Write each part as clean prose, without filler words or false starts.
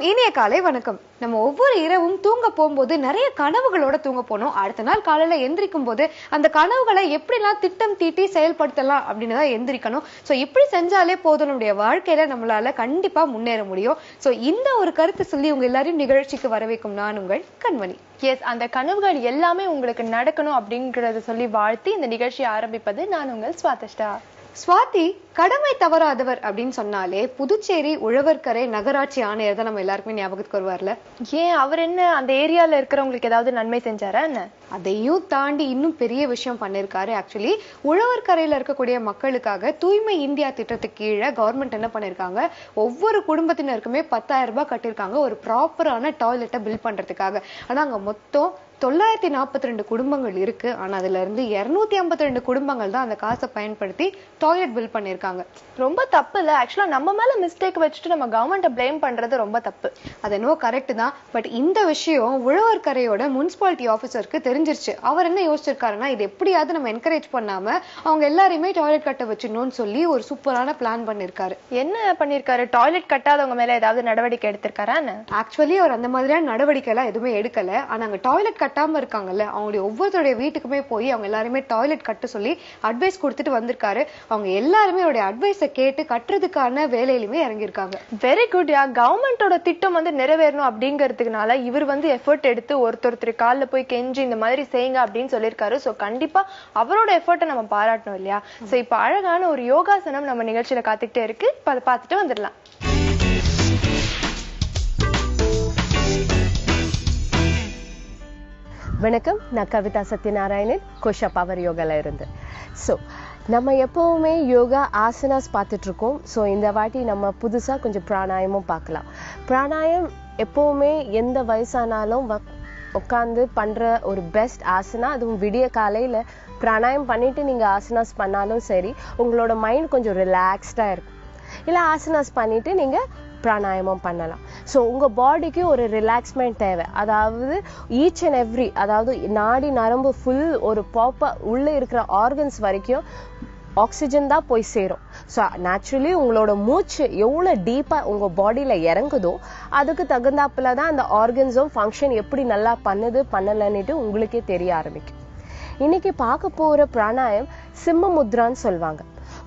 இனிய காலை வணக்கம். நம்ம ஒவ்வொரு இரவும் தூங்க போகும்போது நிறைய கனவுகளோட தூங்க போனோம். அடுத்த நாள் காலையில எந்திரிக்கும் போது அந்த கனவுகளை எப்படிலாம் திட்டம் தீட்டி செயல்படுத்தலாம் அப்படின்னு தான் எந்திரிக்கணும். ஸோ இப்படி செஞ்சாலே போதும், நம்முடைய வாழ்க்கையில நம்மளால கண்டிப்பா முன்னேற முடியும். ஸோ இந்த ஒரு கருத்து சொல்லி உங்க எல்லாரையும் நிகழ்ச்சிக்கு வரவேற்கும் நான் உங்கள் கண்மணி. எஸ், அந்த கனவுகள் எல்லாமே உங்களுக்கு நடக்கணும் அப்படிங்கறத சொல்லி வாழ்த்தி இந்த நிகழ்ச்சியை ஆரம்பிப்பது நான் உங்கள் ஸ்வாதிஷ்டா. ஸ்வாதி, கடமை தவறாதவர் அப்படின்னு சொன்னாலே புதுச்சேரி உழவர்கரை நகராட்சி ஆணையர் தான் நம்ம எல்லாருக்குமே ஞாபகத்துக்கு வருவார்ல. ஏன் அவர் என்ன அந்த ஏரியால இருக்கிறவங்களுக்கு ஏதாவது நன்மை செஞ்சாரா என்ன? அதையும் தாண்டி இன்னும் பெரிய விஷயம் பண்ணிருக்காரு. ஆக்சுவலி உழவர்கரையில இருக்கக்கூடிய மக்களுக்காக தூய்மை இந்தியா திட்டத்துக்கு கீழே கவர்மெண்ட் என்ன பண்ணிருக்காங்க, ஒவ்வொரு குடும்பத்தினருக்குமே 10,000 ரூபாய் கட்டிருக்காங்க ஒரு ப்ராப்பரான டாய்லெட்டை பில்ட் பண்றதுக்காக. ஆனா அங்க மொத்தம் 942 குடும்பங்கள் இருக்கு. ஆனா அதுல இருந்து 252 குடும்பங்கள் தான் அந்த காசை பயன்படுத்தி டாய்லெட் பில்ட் பண்ணிருக்காங்க. ரொம்ப தப்பு இல்ல? ஆக்சுவலா நம்ம மேல மிஸ்டேக் வச்சுட்டு நம்ம கவர்மெண்ட்டை பிளேம் பண்றது ரொம்ப தப்பு. அது என்னவோ கரெக்ட் தான். பட் இந்த விஷயம் உழவர்கரையோட முனிசிபாலிட்டி ஆபீசருக்கு தெரிஞ்சிருச்சு. அவர் என்ன யோசிச்சிருக்காருன்னா, இது எப்படியாவது நம்ம என்கரேஜ் பண்ணாம அவங்க எல்லாரையுமே டாய்லெட் கட்ட வச்சிடணும்னு சொல்லி ஒரு சூப்பரான பிளான் பண்ணிருக்காரு. என்ன பண்ணிருக்காரு? டாய்லெட் கட்டாதவங்க மேல ஏதாவது நடவடிக்கை எடுத்திருக்காரா? ஆக்சுவலி அவர் அந்த மாதிரியான நடவடிக்கை எல்லாம் எதுவுமே எடுக்கல. ஆனா அங்க டாய்லெட் கட்டாம இருக்காங்கல்ல, அவங்களுடைய ஒவ்வொருத்தருடைய வீட்டுக்குமே போய் அவங்க எல்லாருமே டாய்லெட் கட்ட சொல்லி அட்வைஸ் கொடுத்துட்டு வந்திருக்காரு. அவங்க எல்லாருமே அவருடைய அட்வைஸை கேட்டு கட்டுறதுக்கான வேலையிலுமே இறங்கியிருக்காங்க. Very good yeah. கவர்மெண்டோட திட்டம் நிறைவேறணும் அப்படிங்கிறதுக்குனால இவர் எஃபர்ட் எடுத்து ஒருத்தர் காலில் போய் கெஞ்சி இந்த மாதிரி செய்யுங்க அப்படின்னு சொல்லியிருக்காரு. ஸோ கண்டிப்பா அவரோட எஃபர்ட்டை நம்ம பாராட்டணும் இல்லையா? ஸோ இப்போ அழகான ஒரு யோகாசனம் நம்ம நிகழ்ச்சியில காத்துக்கிட்டே இருக்கு. அதை பார்த்துட்டு வந்துடலாம். வணக்கம், நான் கவிதா சத்யநாராயணன், கோஷா பவர் யோகால இருந்து. ஸோ நம்ம எப்போவுமே யோகா ஆசனாஸ் பார்த்துட்டு இருக்கோம். ஸோ இந்த வாட்டி நம்ம புதுசாக கொஞ்சம் பிராணாயமும் பார்க்கலாம். பிராணாயம் எப்போவுமே எந்த வயசானாலும் உட்காந்து பண்ணுற ஒரு பெஸ்ட் ஆசனா. அதுவும் விடிய காலையில் பிராணாயம் பண்ணிட்டு நீங்கள் ஆசனாஸ் பண்ணாலும் சரி, உங்களோட மைண்ட் கொஞ்சம் ரிலாக்ஸ்டாக இருக்கும். இல்லை ஆசனாஸ் பண்ணிட்டு நீங்கள் பிராணாயமம் பண்ணலாம். ஸோ உங்கள் பாடிக்கு ஒரு ரிலாக்ஸ்மெண்ட் தேவை. அதாவது ஈச் அண்ட் எவ்ரி, அதாவது நாடி நரம்பு ஃபுல் ஒரு ப்ராப்பர் உள்ளே இருக்கிற ஆர்கன்ஸ் வரைக்கும் ஆக்சிஜன் தான் போய் சேரும். ஸோ நேச்சுரலி உங்களோட மூச்சு எவ்வளோ டீப்பாக உங்கள் பாடியில் இறங்குதோ அதுக்கு தகுந்தாப்புல தான் அந்த ஆர்கன்ஸும் ஃபங்க்ஷன் எப்படி நல்லா பண்ணுது பண்ணலைன்னுட்டு உங்களுக்கே தெரிய ஆரம்பிக்கும். இன்னைக்கு பார்க்க போகிற பிராணாயம் சிம்ம முத்ரான்னு சொல்லுவாங்க.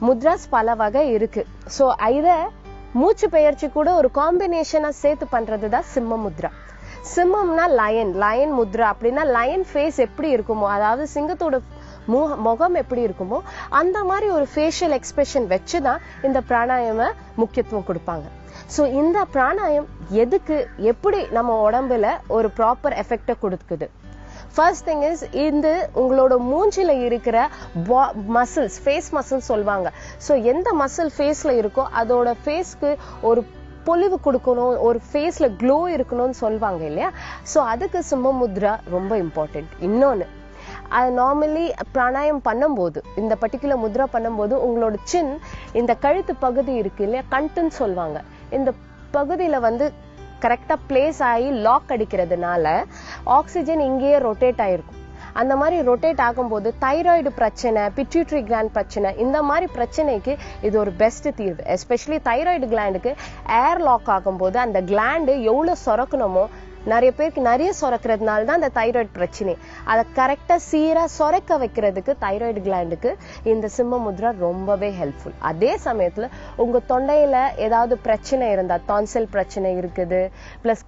முத்ராஸ் பல வகை இருக்கு. ஸோ இதை மூச்சு பெயர்ச்சி கூட ஒரு காம்பினேஷனா சேர்த்து பண்றதுதான் சிம்ம முத்ரா. சிம்மம்னா லயன், லயன் முத்ரா அப்படின்னா லயன் ஃபேஸ் எப்படி இருக்குமோ, அதாவது சிங்கத்தோட முகம் எப்படி இருக்குமோ அந்த மாதிரி ஒரு ஃபேஷியல் எக்ஸ்பிரஷன் வச்சுதான் இந்த பிராணாயம முக்கியத்துவம் கொடுப்பாங்க. ஸோ இந்த பிராணாயம் எதுக்கு, எப்படி நம்ம உடம்புல ஒரு ப்ராப்பர் எஃபெக்டை கொடுக்குது? ஃபர்ஸ்ட் திங் இஸ், இந்த உங்களோட மூஞ்சில இருக்கிற மசில்ஸ், ஃபேஸ் மசில் சொல்லுவாங்க. ஸோ எந்த மசில் ஃபேஸ்ல இருக்கோ அதோட ஃபேஸ்க்கு ஒரு பொலிவு கொடுக்கணும், ஒரு ஃபேஸ்ல க்ளோ இருக்கணும்னு சொல்லுவாங்க இல்லையா? ஸோ அதுக்கு சிம்ம முத்ரா ரொம்ப இம்பார்ட்டன்ட். இன்னொன்று, அது நார்மலி பிராணாயம் பண்ணும்போது, இந்த பர்டிகுலர் முத்ரா பண்ணும்போது உங்களோட சின், இந்த கழுத்து பகுதி இருக்கு இல்லையா, கண்ட்டுன்னு சொல்லுவாங்க, இந்த பகுதியில கரெக்டா பிளேஸ் ஆகி லாக் அடிக்கிறதுனால ஆக்சிஜன் இங்கேயே ரொட்டேட் ஆயிருக்கும். அந்த மாதிரி ரொட்டேட் ஆகும்போது தைராய்டு பிரச்சனை, பிட்யூட்டரி கிளாண்ட் பிரச்சனை, இந்த மாதிரி பிரச்சனைக்கு இது ஒரு பெஸ்ட் தீர்வு. எஸ்பெஷலி தைராய்டு கிளாண்டுக்கு ஏர் லாக் ஆகும்போது அந்த கிளாண்டு எவ்வளவு சுரக்கணுமோ, நிறைய பேருக்கு நிறைய சுரக்கிறதுனால தான் அந்த தைராய்டு பிரச்சனை. அதை கரெக்டா சீரா சுரக்க வைக்கிறதுக்கு தைராய்டு கிளாண்டுக்கு இந்த சிம்ம முத்ரா ரொம்பவே ஹெல்ப்ஃபுல். அதே சமயத்துல உங்க தொண்டையில ஏதாவது பிரச்சனை இருந்தா, டான்சில் பிரச்சனை இருக்குது, பிளஸ்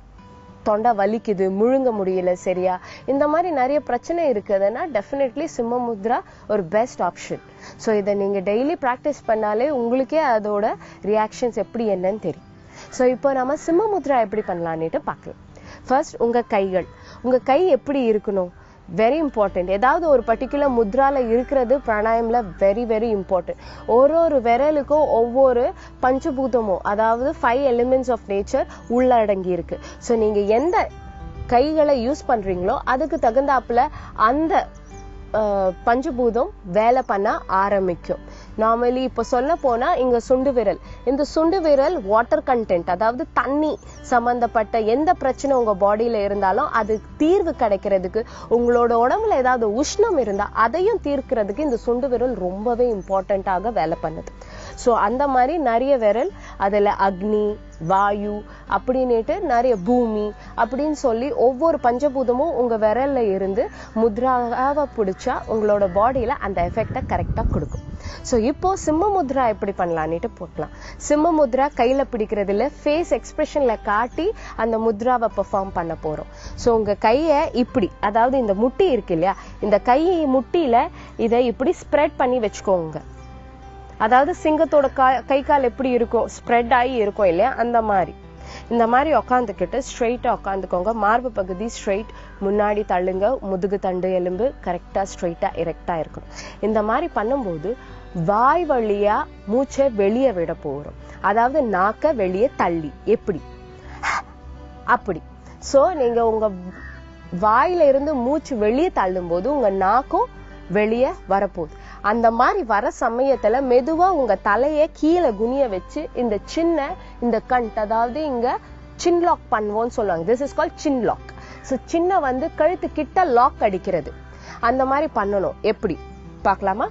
தொண்டை வலிக்குது, முழுங்க முடியல சரியா, இந்த மாதிரி நிறைய பிரச்சனை இருக்குதுன்னா டெஃபினெட்லி சிம்ம முத்ரா ஒரு பெஸ்ட் ஆப்ஷன். ஸோ இதை நீங்க டெய்லி ப்ராக்டிஸ் பண்ணாலே உங்களுக்கே அதோட ரியாக்ஷன்ஸ் எப்படி என்னன்னு தெரியும். ஸோ இப்போ நம்ம சிம்ம முத்ரா எப்படி பண்ணலான்னுட்டு பார்க்கலாம். ஃபர்ஸ்ட், உங்க கைகள், உங்க கை எப்படி இருக்கணும், வெரி இம்பார்ட்டன்ட். ஏதாவது ஒரு பர்டிகுலர் முத்ரால இருக்கிறது பிராணாயம்ல வெரி வெரி இம்பார்ட்டன்ட். ஒரு விரலுக்கும் ஒவ்வொரு பஞ்சபூதமும், அதாவது 5 எலிமெண்ட்ஸ் ஆஃப் நேச்சர் உள்ளடங்கி இருக்கு. ஸோ நீங்க எந்த கைகளை யூஸ் பண்றீங்களோ அதுக்கு தகுந்தாப்புல அந்த பஞ்சபூதம் வேலை பண்ண ஆரம்பிக்கும். நார்மலி இப்போ சொல்ல போனா இங்க சுண்டு விரல், இந்த சுண்டு விரல் வாட்டர் கண்டென்ட், அதாவது தண்ணி சம்பந்தப்பட்ட எந்த பிரச்சனை உங்க பாடியில இருந்தாலும் அது தீர்வு கிடைக்கிறதுக்கு, உங்களோட உடம்புல ஏதாவது உஷ்ணம் இருந்தா அதையும் தீர்க்கிறதுக்கு இந்த சுண்டு விரல் ரொம்பவே இம்பார்ட்டன்டாக வேலை பண்ணுது. ஸோ அந்த மாதிரி நிறைய விரல், அதுல அக்னி, வாயு அப்படின்னுட்டு நிறைய பூமி அப்படின்னு சொல்லி ஒவ்வொரு பஞ்சபூதமும் உங்க விரல்ல இருந்து முத்ராவை பிடிச்சா உங்களோட பாடியில அந்த எஃபெக்டை கரெக்டா கொடுக்கும். ஸோ இப்போ சிம்ம முத்ரா எப்படி பண்ணலான்னுட்டு போட்டலாம். சிம்ம முத்ரா கையில பிடிக்கிறதுல ஃபேஸ் எக்ஸ்பிரஷன்ல காட்டி அந்த முத்ராவை பெர்ஃபார்ம் பண்ண போறோம். ஸோ உங்க கையை இப்படி, அதாவது இந்த முட்டி இருக்கு இல்லையா, இந்த கை முட்டியில இதை இப்படி ஸ்ப்ரெட் பண்ணி வச்சுக்கோங்க. அதாவது சிங்கத்தோட கை கால் எப்படி இருக்கும், ஸ்ப்ரெட் ஆகி இருக்கும் இல்லையா, அந்த மாதிரி. இந்த மாதிரி உக்காந்துக்கிட்டு ஸ்ட்ரெயிட்டா உக்காந்துக்கோங்க. மார்பு பகுதி ஸ்ட்ரெயிட், முன்னாடி தள்ளுங்க, முதுகு தண்டு எலும்பு கரெக்டா ஸ்ட்ரெயிட்டா எரெக்டா இருக்கணும். இந்த மாதிரி பண்ணும்போது வாய் வழியா மூச்சை வெளியே விட போறோம். அதாவது நாக்க வெளியே தள்ளி எப்படி அப்படி. சோ நீங்க உங்க வாயில இருந்து மூச்சு வெளியே தள்ளும் போது உங்க நாக்கும் வெளியே வரப்போகுது. அந்த மாதிரி வர சமயத்துல மெதுவா உங்க தலைய கீழே குனிய வச்சு இந்த கண்ட், அதாவது இங்க சின் லாக் பண்ணுவோம்னு சொல்லுவாங்க. This is called chin lock. So சின்ன வந்து கழுத்து கிட்ட லாக் அடிக்கிறது. அந்த மாதிரி பண்ணணும். எப்படி பார்க்கலாமா?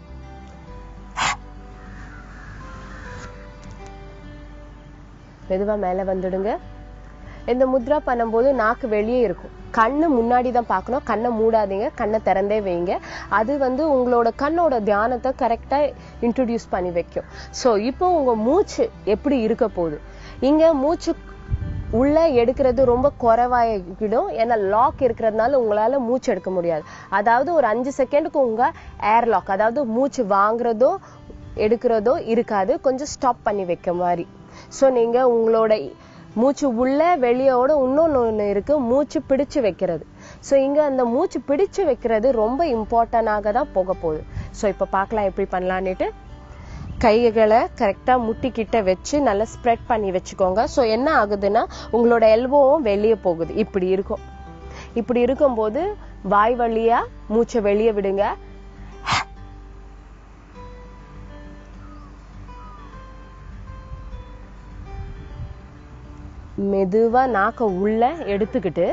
மெதுவா மேல வந்துடுங்க. இந்த முத்ரா பண்ணும்போது நாக்கு வெளியே இருக்கும், கண்ணு முன்னாடி தான் பார்க்கணும். கண்ணை மூடாதீங்க, கண்ணை திறந்தே வைங்க. அது வந்து உங்களோட கண்ணோட தியானத்தை கரெக்டா இன்ட்ரோடியூஸ் பண்ணி வைக்கும். ஸோ இப்போ உங்க மூச்சு எப்படி இருக்க போகுது, இங்க மூச்சு உள்ள எடுக்கிறது ரொம்ப குறைவாயிடும். ஏன்னா லாக் இருக்கிறதுனால உங்களால மூச்சு எடுக்க முடியாது. அதாவது ஒரு 5 செகண்டுக்கு உங்க ஏர் லாக், அதாவது மூச்சு வாங்குறதோ எடுக்கிறதோ இருக்காது, கொஞ்சம் ஸ்டாப் பண்ணி வைக்க மாதிரி. ஸோ நீங்க உங்களோட மூச்சு உள்ள வெளியோட இன்னொன்னு இருக்கு, மூச்சு பிடிச்சு வைக்கிறது. ஸோ இங்க அந்த மூச்சு பிடிச்சு வைக்கிறது ரொம்ப இம்பார்ட்டன்டாக தான் போக போகுது. ஸோ இப்ப பார்க்கலாம் எப்படி பண்ணலான்னுட்டு. கைகளை கரெக்டா முட்டிக்கிட்ட வச்சு நல்லா ஸ்ப்ரெட் பண்ணி வச்சுக்கோங்க. ஸோ என்ன ஆகுதுன்னா உங்களோட எல்போவும் வெளியே போகுது. இப்படி இருக்கும். இப்படி இருக்கும்போது வாய் வழியா மூச்சை வெளியே விடுங்க. மெதுவா நாக்க உள்ள எடுத்துக்கிட்டு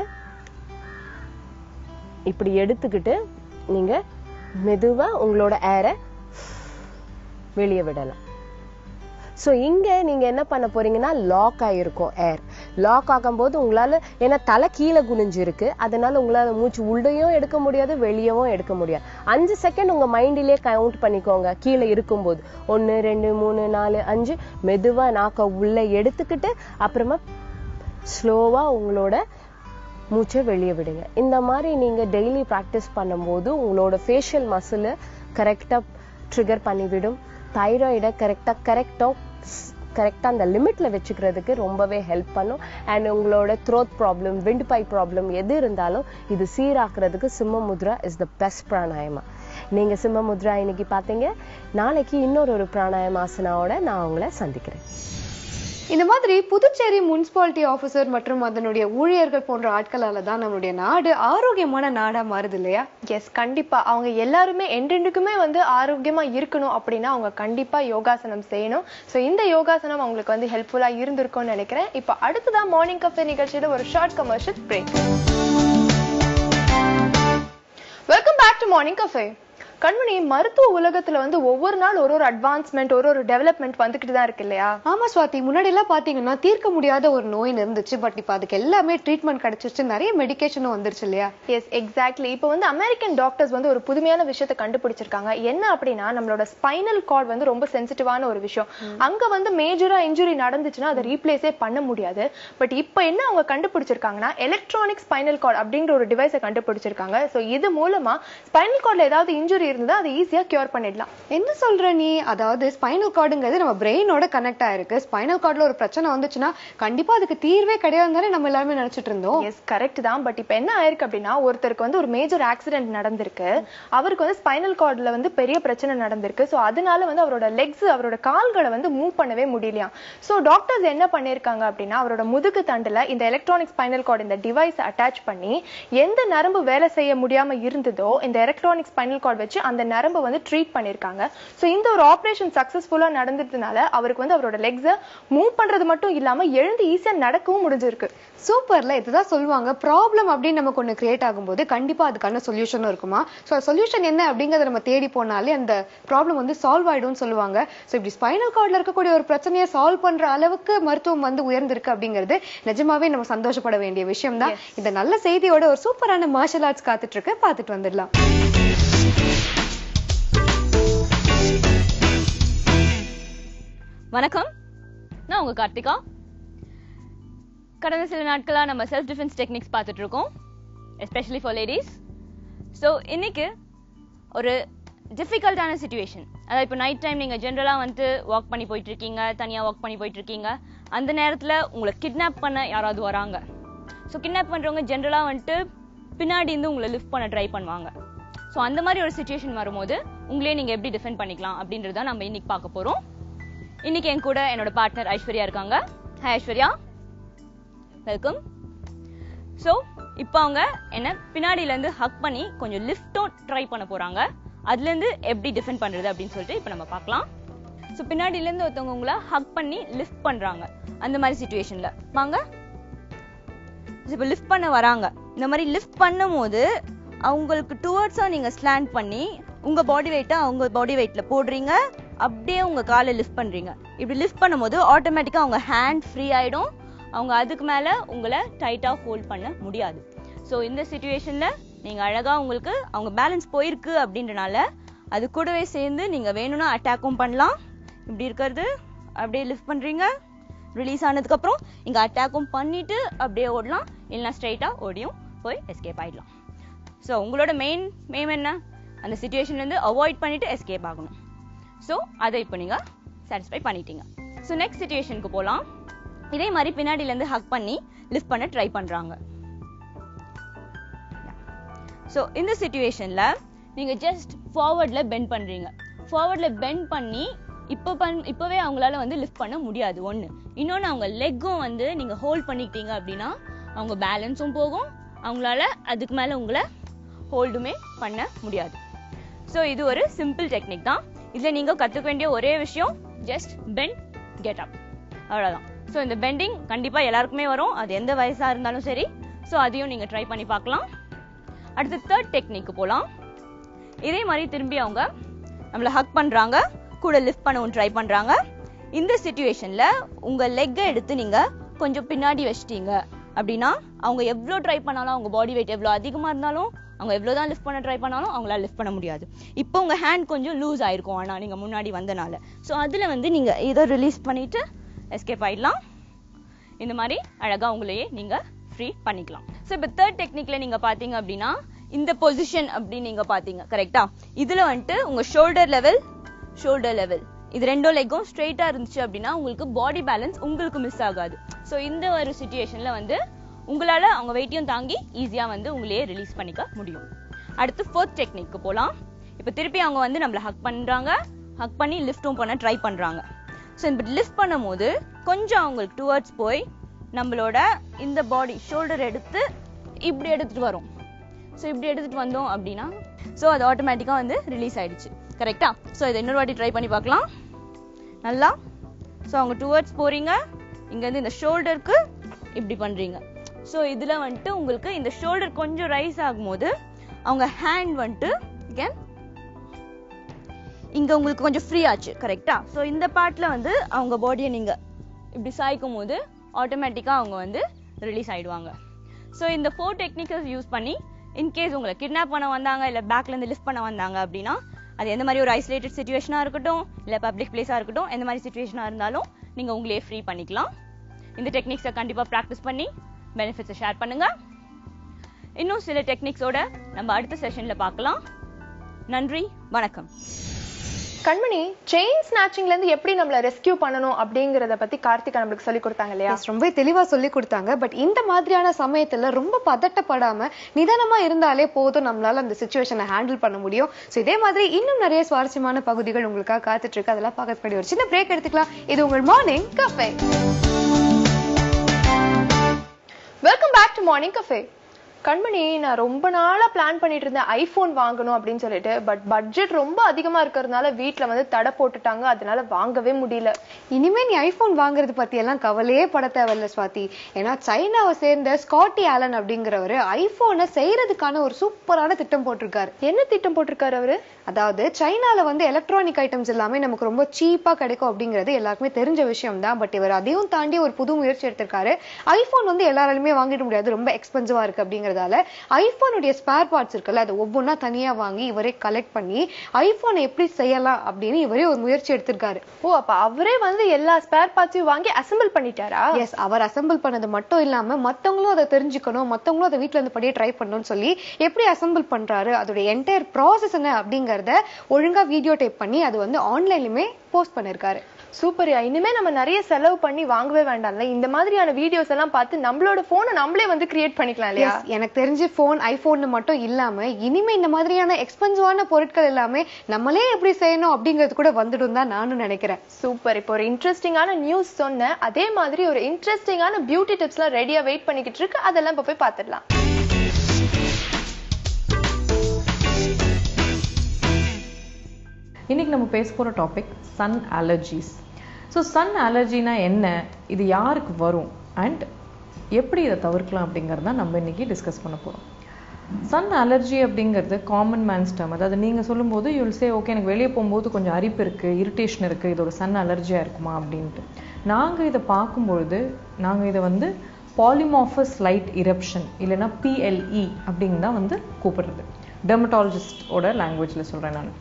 இப்படி எடுத்துக்கிட்டு நீங்க மெதுவா உங்களோட ஏரை வெளியே விடலாம். சோ இங்க நீங்க என்ன பண்ண போறீங்கன்னா லாக் ஆயிருக்கும். ஏர் லாக் ஆகும்போது உங்களால, ஏன்னா தலை கீழே குனிஞ்சு இருக்கு, அதனால உங்களால மூச்சு உள்ளேயும் எடுக்க முடியாது, வெளியவும் எடுக்க முடியாது. 5 செகண்ட் உங்க மைண்டிலே கவுண்ட் பண்ணிக்கோங்க. கீழே இருக்கும்போது 1 2 3 4 5 மெதுவா நாக்க உள்ள எடுத்துக்கிட்டு அப்புறமா ஸ்லோவா உங்களோட மூச்சை வெளியே விடுங்க. இந்த மாதிரி நீங்க டெய்லி பிராக்டிஸ் பண்ணும்போது உங்களோட ஃபேஷியல் மசில் கரெக்டா ட்ரிகர் பண்ணிவிடும். தைராய்டை கரெக்டா அந்த லிமிட்ல வச்சுக்கிறதுக்கு ரொம்பவே ஹெல்ப் பண்ணும். அண்ட் உங்களோட throat problem, wind pipe problem எது இருந்தாலும் இது சீராக்குறதுக்கு சிம்ம Mudra is the best pranayama. நீங்க சிம்ம முத்ரா இன்னைக்கு பாத்தீங்க. நாளைக்கு இன்னொரு பிராணாயம ஆசனாவோட நான் உங்களை சந்திக்கிறேன். இந்த மாதிரி புதுச்சேரி முனிசிபாலிட்டி ஆபீசர் மற்றும் அதனுடைய ஊழியர்கள் போன்ற ஆட்களால தான் நம்மளுடைய நாடு ஆரோக்கியமான நாடா மாறுது இல்லையா? எஸ், கண்டிப்பா. அவங்க எல்லாருமே என்றென்றுக்குமே வந்து ஆரோக்கியமா இருக்கணும் அப்படின்னா அவங்க கண்டிப்பா யோகாசனம் செய்யணும். ஸோ இந்த யோகாசனம் அவங்களுக்கு வந்து ஹெல்ப்ஃபுல்லா இருந்திருக்கும்னு நினைக்கிறேன். இப்போ அடுத்ததான் மார்னிங் கஃபே நிகழ்ச்சியில ஒரு short commercial break. Welcome back to morning cafe. Kanmani, மருத்துவ உலகத்துல வந்து ஒவ்வொரு நாள் ஒரு அட்வான்ஸ்மெண்ட், ஒரு டெவலப்மெண்ட் வந்துகிட்டு தான் இருக்கு இல்லையா? ஆமா சுவாதி, முன்னாடி எல்லாம் பாத்தீங்கன்னா தீர்க்க முடியாத ஒரு நோய் இருந்துச்சு. பட் இப்ப அதுக்கு எல்லாமே ட்ரீட்மெண்ட் கிடைச்சிருச்சு, நிறைய மெடிகேஷனும் வந்துருச்சு இல்லையா? Yes, exactly. இப்போ வந்து அமெரிக்கன் டாக்டர்ஸ் வந்து ஒரு புதுமையான விஷயத்தை கண்டுபிடிச்சிருக்காங்க. என்ன அப்படின்னா, நம்மளோட ஸ்பைனல் கார்டு வந்து ரொம்ப சென்சிட்டிவான ஒரு விஷயம். அங்க வந்து மேஜரா இன்ஜுரி நடந்துச்சுன்னா அதை ரீப்ளேஸே பண்ண முடியாது. பட் இப்போ என்ன அவங்க கண்டுபிடிச்சிருக்காங்கன்னா, எலக்ட்ரானிக் ஸ்பைனல் கார்டு அப்படிங்கிற ஒரு டிவைஸை கண்டுபிடிச்சிருக்காங்க. ஸோ இது மூலமா ஸ்பைனல் கார்டுல ஏதாவது இன்ஜுரி இருந்தா அதை ஈஸியா கியூர் பண்ணிடலாம். என்ன சொல்ற நீ? அதாவது ஸ்பைனல் கார்டுங்கிறது நம்ம பிரெயினோட கனெக்ட் ஆயிருக்கு. ஸ்பைனல் கார்டுல ஒரு பிரச்சனை வந்துச்சுன்னா கண்டிப்பா அதுக்கு தீர்வே கிடையாதுன்னு நம்ம எல்லாருமே நினைச்சிட்டு இருந்தோம். எஸ், கரெக்ட் தான். பட் இப்போ என்ன ஆயிருக்கு அப்படின்னா, ஒருத்தருக்கு வந்து ஒரு மேஜர் ஆக்சிடென்ட் நடந்திருக்கு. அவருக்கு வந்து ஸ்பைனல் கார்டுல வந்து பெரிய பிரச்சனை நடந்திருக்கு. ஸோ அதனால வந்து அவரோட லெக்ஸ், அவரோட கால்களை வந்து மூவ் பண்ணவே முடியலையா. ஸோ டாக்டர்ஸ் என்ன பண்ணிருக்காங்க அப்படின்னா, அவரோட முதுகு தண்டுல இந்த எலக்ட்ரானிக் ஸ்பைனல் கார்டு இந்த டிவைஸ் அட்டாச் பண்ணி எந்த நரம்பு வேலை செய்ய முடியாம இருந்ததோ இந்த எலக்ட்ரானிக் ஸ்பைனல் கார்டு வச்சு வச்சு அந்த நரம்பை வந்து ட்ரீட் பண்ணிருக்காங்க. சோ இந்த ஒரு ஆபரேஷன் சக்சஸ்ஃபுல்லா நடந்ததுனால அவருக்கு வந்து அவரோட லெக்ஸை மூவ் பண்றது மட்டும் இல்லாம எழுந்து ஈஸியா நடக்கவும் முடிஞ்சிருக்கு. சூப்பர்ல. இதுதான் சொல்லுவாங்க, ப்ராப்ளம் அப்படின்னு நமக்கு ஒண்ணு கிரியேட் ஆகும்போது கண்டிப்பா அதுக்கான சொல்யூஷனும் இருக்குமா. ஸோ சொல்யூஷன் என்ன அப்படிங்கறத நம்ம தேடி போனாலே அந்த ப்ராப்ளம் வந்து சால்வ் ஆயிடும்னு சொல்லுவாங்க. ஸோ இப்படி ஸ்பைனல் கார்ட்ல இருக்கக்கூடிய ஒரு பிரச்சனையை சால்வ் பண்ற அளவுக்கு மருத்துவம் வந்து உயர்ந்திருக்கு அப்படிங்கிறது நிஜமாவே நம்ம சந்தோஷப்பட வேண்டிய விஷயம் தான். இந்த நல்ல செய்தியோட ஒரு சூப்பரான மார்ஷல் ஆர்ட்ஸ் காத்துட்டு இருக்கு, பார்த்துட்டு வந்துடலாம். வணக்கம், நான் உங்க கார்த்திகா. கடந்த சில நாட்களா நம்ம செல்ஃப் டிஃபென்ஸ் டெக்னிக்ஸ் பார்த்துட்டு இருக்கோம், எஸ்பெஷலி ஃபார் லேடிஸ். ஸோ இன்னைக்கு ஒரு டிஃபிகல்ட்டான சிச்சுவேஷன். அதாவது இப்போ நைட் டைம் நீங்கள் ஜென்ரலாக வந்து வாக் பண்ணி போயிட்டு இருக்கீங்க, தனியாக வாக் பண்ணி போயிட்டு இருக்கீங்க. அந்த நேரத்தில் உங்களை கிட்னாப் பண்ண யாராவது வராங்க. ஸோ கிட்னாப் பண்ணுறவங்க ஜென்ரலாக வந்துட்டு பின்னாடி இருந்து உங்களை லிஃப்ட் பண்ண ட்ரை பண்ணுவாங்க. ஸோ அந்த மாதிரி ஒரு சிச்சுவேஷன் வரும்போது உங்களே நீங்கள் எப்படி டிஃபெண்ட் பண்ணிக்கலாம் அப்படின்றத நம்ம இன்னைக்கு பார்க்க போகிறோம். இன்னைக்கு என் கூட என்னோட பார்ட்னர் ஐஸ்வர்யா இருக்காங்க. Hi Aishwarya, welcome. ஸோ இப்போ அவங்க என்ன பின்னாடியிலேருந்து ஹக் பண்ணி கொஞ்சம் லிஃப்ட்டும் ட்ரை பண்ண போகிறாங்க. அதுலேருந்து எப்படி டிஃபெண்ட் பண்ணுறது அப்படின்னு சொல்லிட்டு இப்போ நம்ம பார்க்கலாம். ஸோ பின்னாடியிலேருந்து ஒருத்தவங்க உங்களை ஹக் பண்ணி லிஃப்ட் பண்ணுறாங்க. அந்த மாதிரி சிச்சுவேஷனில் வாங்க. இப்போ லிஃப்ட் பண்ண வராங்க. இந்த மாதிரி லிஃப்ட் பண்ணும் போது அவங்களுக்கு டுவர்ட்ஸாக நீங்கள் ஸ்லாண்ட் பண்ணி உங்கள் பாடி வெயிட்டை அவங்க பாடி வெயிட்டில் போடுறீங்க. அப்படியே உங்கள் காலை லிஃப்ட் பண்ணுறீங்க. இப்படி லிஃப்ட் பண்ணும்போது ஆட்டோமேட்டிக்காக அவங்க ஹேண்ட் ஃப்ரீ ஆகிடும். அவங்க அதுக்கு மேலே உங்களை டைட்டாக ஹோல்ட் பண்ண முடியாது. ஸோ இந்த சிச்சுவேஷனில் நீங்கள் அழகாக உங்களுக்கு அவங்க பேலன்ஸ் போயிருக்கு அப்படின்றனால அது கூடவே சேர்ந்து நீங்கள் வேணும்னா அட்டாக்கும் பண்ணலாம். இப்படி இருக்கிறது அப்படியே லிஃப்ட் பண்ணுறீங்க. ரிலீஸ் ஆனதுக்கப்புறம் இங்கே அட்டாக்கும் பண்ணிவிட்டு அப்படியே ஓடலாம், இல்லைனா ஸ்ட்ரைட்டாக ஓடியும் போய் எஸ்கேப் ஆகிடலாம். ஸோ உங்களோட மெயின் என்ன, அந்த சிச்சுவேஷன்லேருந்து அவாய்ட் பண்ணிவிட்டு எஸ்கேப் ஆகணும். ஸோ அதை இப்போ நீங்கள் சாட்டிஸ்ஃபை பண்ணிட்டீங்க. ஸோ நெக்ஸ்ட் சிச்சுவேஷனுக்கு போகலாம். இதே மாதிரி பின்னாடியிலேருந்து ஹக் பண்ணி லிஃப்ட் பண்ண ட்ரை பண்ணுறாங்க. ஸோ இந்த சிச்சுவேஷனில் நீங்கள் ஜஸ்ட் ஃபார்வர்டில் பெண்ட் பண்ணுறீங்க. ஃபார்வர்டில் பெண்ட் பண்ணி இப்போவே அவங்களால வந்து லிஃப்ட் பண்ண முடியாது. ஒன்று. இன்னொன்று, அவங்க லெக்கும் வந்து நீங்கள் ஹோல்ட் பண்ணிக்கிட்டீங்க அப்படின்னா அவங்க பேலன்ஸும் போகும், அவங்களால அதுக்கு மேலே உங்களை ஹோல்டுமே பண்ண முடியாது. ஸோ இது ஒரு சிம்பிள் டெக்னிக் தான். இதில் நீங்கள் கற்றுக்க வேண்டிய ஒரே விஷயம் ஜஸ்ட் பெண்ட், கெட் அப், அவ்வளோதான். ஸோ இந்த பெண்டிங் கண்டிப்பாக எல்லாருக்குமே வரும், அது எந்த வயசாக இருந்தாலும் சரி. ஸோ அதையும் நீங்கள் ட்ரை பண்ணி பார்க்கலாம். அடுத்து தேர்ட் டெக்னிக்கு போகலாம். இதே மாதிரி திரும்பி அவங்க நம்மளை ஹக் பண்ணுறாங்க, கூட லிஃப்ட் பண்ணவும் ட்ரை பண்ணுறாங்க. இந்த சிச்சுவேஷனில் உங்கள் லெக்கை எடுத்து நீங்கள் கொஞ்சம் பின்னாடி வச்சிட்டீங்க அப்படின்னா அவங்க எவ்வளோ ட்ரை பண்ணாலும், அவங்க பாடி வெயிட் எவ்வளோ அதிகமாக இருந்தாலும், அவங்க எவ்வளோதான் லிஃப்ட் பண்ண ட்ரை பண்ணாலும் அவங்களால லிஃப்ட் பண்ண முடியாது. இப்போ உங்கள் ஹேண்ட் கொஞ்சம் லூஸ் ஆயிருக்கும், ஆனால் நீங்கள் முன்னாடி வந்தனால. ஸோ அதில் வந்து நீங்கள் இதை ரிலீஸ் பண்ணிவிட்டு எஸ்கேப் ஆகிடலாம். இந்த மாதிரி அழகாக உங்களையே நீங்கள் ஃப்ரீ பண்ணிக்கலாம். ஸோ இப்போ தேர்ட் டெக்னிக்கில் நீங்கள் பார்த்தீங்க அப்படின்னா இந்த பொசிஷன் அப்படின்னு நீங்கள் பார்த்தீங்க கரெக்டா. இதில் வந்துட்டு உங்கள் ஷோல்டர் லெவல் இது ரெண்டோ லெக்கும் ஸ்ட்ரெயிட்டாக இருந்துச்சு அப்படின்னா உங்களுக்கு பாடி பேலன்ஸ் உங்களுக்கு மிஸ் ஆகாது. ஸோ இந்த ஒரு சிச்சுவேஷனில் வந்து உங்களால் அவங்க வெயிட்டையும் தாங்கி ஈஸியாக வந்து உங்களையே ரிலீஸ் பண்ணிக்க முடியும். அடுத்து ஃபோர்த் டெக்னிக்கு போகலாம். இப்போ திருப்பி அவங்க வந்து நம்மளை ஹக் பண்ணுறாங்க, ஹக் பண்ணி லிஃப்ட்டும் பண்ண ட்ரை பண்ணுறாங்க. ஸோ இப்படி லிஃப்ட் பண்ணும் போது கொஞ்சம் அவங்களுக்கு டுவர்ட்ஸ் போய் நம்மளோட இந்த பாடி ஷோல்டர் எடுத்து இப்படி எடுத்துகிட்டு வரும். ஸோ இப்படி எடுத்துகிட்டு வந்தோம் அப்படின்னா ஸோ அது ஆட்டோமேட்டிக்காக வந்து ரிலீஸ் ஆகிடுச்சு கரெக்டா. ஸோ இதை இன்னொரு வாட்டி ட்ரை பண்ணி பார்க்கலாம் நல்லா. ஸோ அவங்க டுவர்ட்ஸ் போகிறீங்க, இங்கேருந்து இந்த ஷோல்டருக்கு இப்படி பண்ணுறீங்க. ஸோ இதில் வந்துட்டு உங்களுக்கு இந்த ஷோல்டர் கொஞ்சம் ரைஸ் ஆகும்போது அவங்க ஹேண்ட் வந்துட்டு இங்கே உங்களுக்கு கொஞ்சம் ஃப்ரீ ஆச்சு கரெக்டா. ஸோ இந்த பார்ட்டில் வந்து அவங்க பாடியை நீங்கள் இப்படி சாய்க்கும் போது ஆட்டோமேட்டிக்காக அவங்க வந்து ரிலீஸ் ஆகிடுவாங்க. ஸோ இந்த 4 டெக்னிக்ஸ் யூஸ் பண்ணி இன்கேஸ் உங்களை கிட்னாப் பண்ண வந்தாங்க இல்லை பேக்லேருந்து லிஃப்ட் பண்ண வந்தாங்க அப்படின்னா அது எந்த மாதிரி ஒரு ஐசோலேட்டட் சிச்சுவேஷனாக இருக்கட்டும் இல்லை பப்ளிக் பிளேஸாக இருக்கட்டும், எந்த மாதிரி சிச்சுவேஷனாக இருந்தாலும் நீங்கள் உங்களே ஃப்ரீ பண்ணிக்கலாம். இந்த டெக்னிக்ஸை கண்டிப்பாக ப்ராக்டிஸ் பண்ணி பெனிஃபிட்ஸை ஷேர் பண்ணுங்க. இன்னும் சில டெக்னிக்ஸோட நம்ம அடுத்த செஷனில் பார்க்கலாம். நன்றி, வணக்கம். கண்மணி, செயின் ஸ்நாச்சிங்ல இருந்து எப்படி நம்மள ரெஸ்கியூ பண்ணணும் அப்படிங்கறத பத்தி கார்த்திகா நம்மளுக்கு சொல்லி கொடுத்தாங்க இல்லையா? ரொம்ப தெளிவா சொல்லி கொடுத்தாங்க. பட் இந்த மாதிரியான சமயத்துல ரொம்ப பதட்டப்படாம நிதானமா இருந்தாலே போதும், நம்மளால அந்த சிச்சுவேஷனை ஹேண்டில் பண்ண முடியும். ஸோ இதே மாதிரி இன்னும் நிறைய சுவாரஸ்யமான பகுதிகள் உங்களுக்காக காத்துட்டு இருக்கு. அதெல்லாம் பார்க்கறதுக்கு ஒரு சின்ன பிரேக் எடுத்துக்கலாம். இது உங்கள் morning cafe. Welcome back to morning cafe. Kanmani, நான் ரொம்ப நாளா பிளான் பண்ணிட்டு இருந்தேன் ஐபோன் வாங்கணும் அப்படின்னு சொல்லிட்டு. பட் பட்ஜெட் ரொம்ப அதிகமா இருக்கிறதுனால வீட்டுல வந்து தடை போட்டுட்டாங்க. அதனால வாங்கவே முடியல. இனிமே நீ ஐபோன் வாங்குறது பத்தி எல்லாம் கவலையே பட தேவையில்ல ஸ்வாதி. ஏன்னா சைனாவை சேர்ந்த ஸ்காட்டி ஆலன் அப்படிங்கிறவரு ஐபோனை செய்யறதுக்கான ஒரு சூப்பரான திட்டம் போட்டிருக்காரு. என்ன திட்டம் போட்டிருக்காரு அவரு? அதாவது சைனால வந்து எலக்ட்ரானிக் ஐட்டம்ஸ் எல்லாமே நமக்கு ரொம்ப சீப்பா கிடைக்கும் அப்படிங்கிறது எல்லாருக்குமே தெரிஞ்ச விஷயம் தான். பட் இவர் அதையும் தாண்டி ஒரு புது முயற்சி எடுத்திருக்காரு. ஐபோன் வந்து எல்லாராலுமே வாங்கிட முடியாது, ரொம்ப எக்ஸ்பென்சிவா இருக்கு அப்படிங்கறதால ஐபோனுடைய ஸ்பேர் பார்ட்ஸ் இருக்குல்ல, அதை ஒவ்வொன்னா தனியா வாங்கி இவரே கலெக்ட் பண்ணி ஐபோனை எப்படி செய்யலாம் அப்படின்னு இவரே ஒரு முயற்சி எடுத்திருக்காரு. ஓ, அப்ப அவரே வந்து எல்லா ஸ்பேர் பார்ட்ஸையும் வாங்கி அசெம்பிள் பண்ணிட்டாரா? எஸ், அவர் அசெம்பிள் பண்ணது மட்டும் இல்லாம மத்தவங்களும் அதை தெரிஞ்சுக்கணும், மத்தவங்களும் அதை வீட்டுல இருந்து படியே ட்ரை பண்ணணும்னு சொல்லி எப்படி அசெம்பிள் பண்றாரு, அதோட என்டையர் ப்ராசஸ் என்ன அப்படிங்கறத ஒழுங்கா வீடியோ டேப் பண்ணி அது வந்து ஆன்லைன்லயுமே போஸ்ட் பண்ணிருக்காரு. சூப்பர்யா. இனிமே நம்ம நிறைய செலவு பண்ணி வாங்கவே வேண்டாம்ல. இந்த மாதிரியான வீடியோஸ் எல்லாம் பார்த்து நம்மளோட போனை நம்மளே வந்து கிரியேட் பண்ணிக்கலாம் இல்லையா? எனக்கு தெரிஞ்சு போன் ஐபோன் மட்டும் இல்லாம இனிமே இந்த மாதிரியான எக்ஸ்பென்சிவான பொருட்கள் எல்லாமே நம்மளே எப்படி செய்யணும் அப்படிங்கிறது கூட வந்துடும் தான் நானும் நினைக்கிறேன். சூப்பர். இப்போ ஒரு இன்ட்ரெஸ்டிங்கான நியூஸ் சொன்னேன், அதே மாதிரி ஒரு இன்ட்ரெஸ்டிங்கான பியூட்டி டிப்ஸ் எல்லாம் ரெடியா வெயிட் பண்ணிக்கிட்டு இருக்கு. அதெல்லாம் இப்ப போய் பார்த்துடலாம். இன்னைக்கு நம்ம பேச போகிற topic sun allergies. So sun அலர்ஜினா என்ன, இது யாருக்கு வரும் அண்ட் எப்படி இதை தவிர்க்கலாம் அப்படிங்கிறத நம்ம இன்னைக்கு டிஸ்கஸ் பண்ண போகிறோம். சன் அலர்ஜி அப்படிங்கிறது காமன் மேன்ஸ் டேர்ம். அதாவது நீங்கள் சொல்லும்போது யூல் சே ஓகே, எனக்கு வெளியே போகும்போது கொஞ்சம் அரிப்பு இருக்குது, இரிட்டேஷன் இருக்குது, இதோட சன் அலர்ஜியாக இருக்குமா அப்படின்ட்டு. நாங்கள் இதை பார்க்கும்பொழுது நாங்கள் இதை வந்து பாலிமார்பஸ் லைட் இரப்ஷன் இல்லைன்னா PLE அப்படின்னு தான் வந்து கூப்பிடுறது. டெர்மட்டாலஜிஸ்டோட லாங்குவேஜில் சொல்கிறேன் நான்.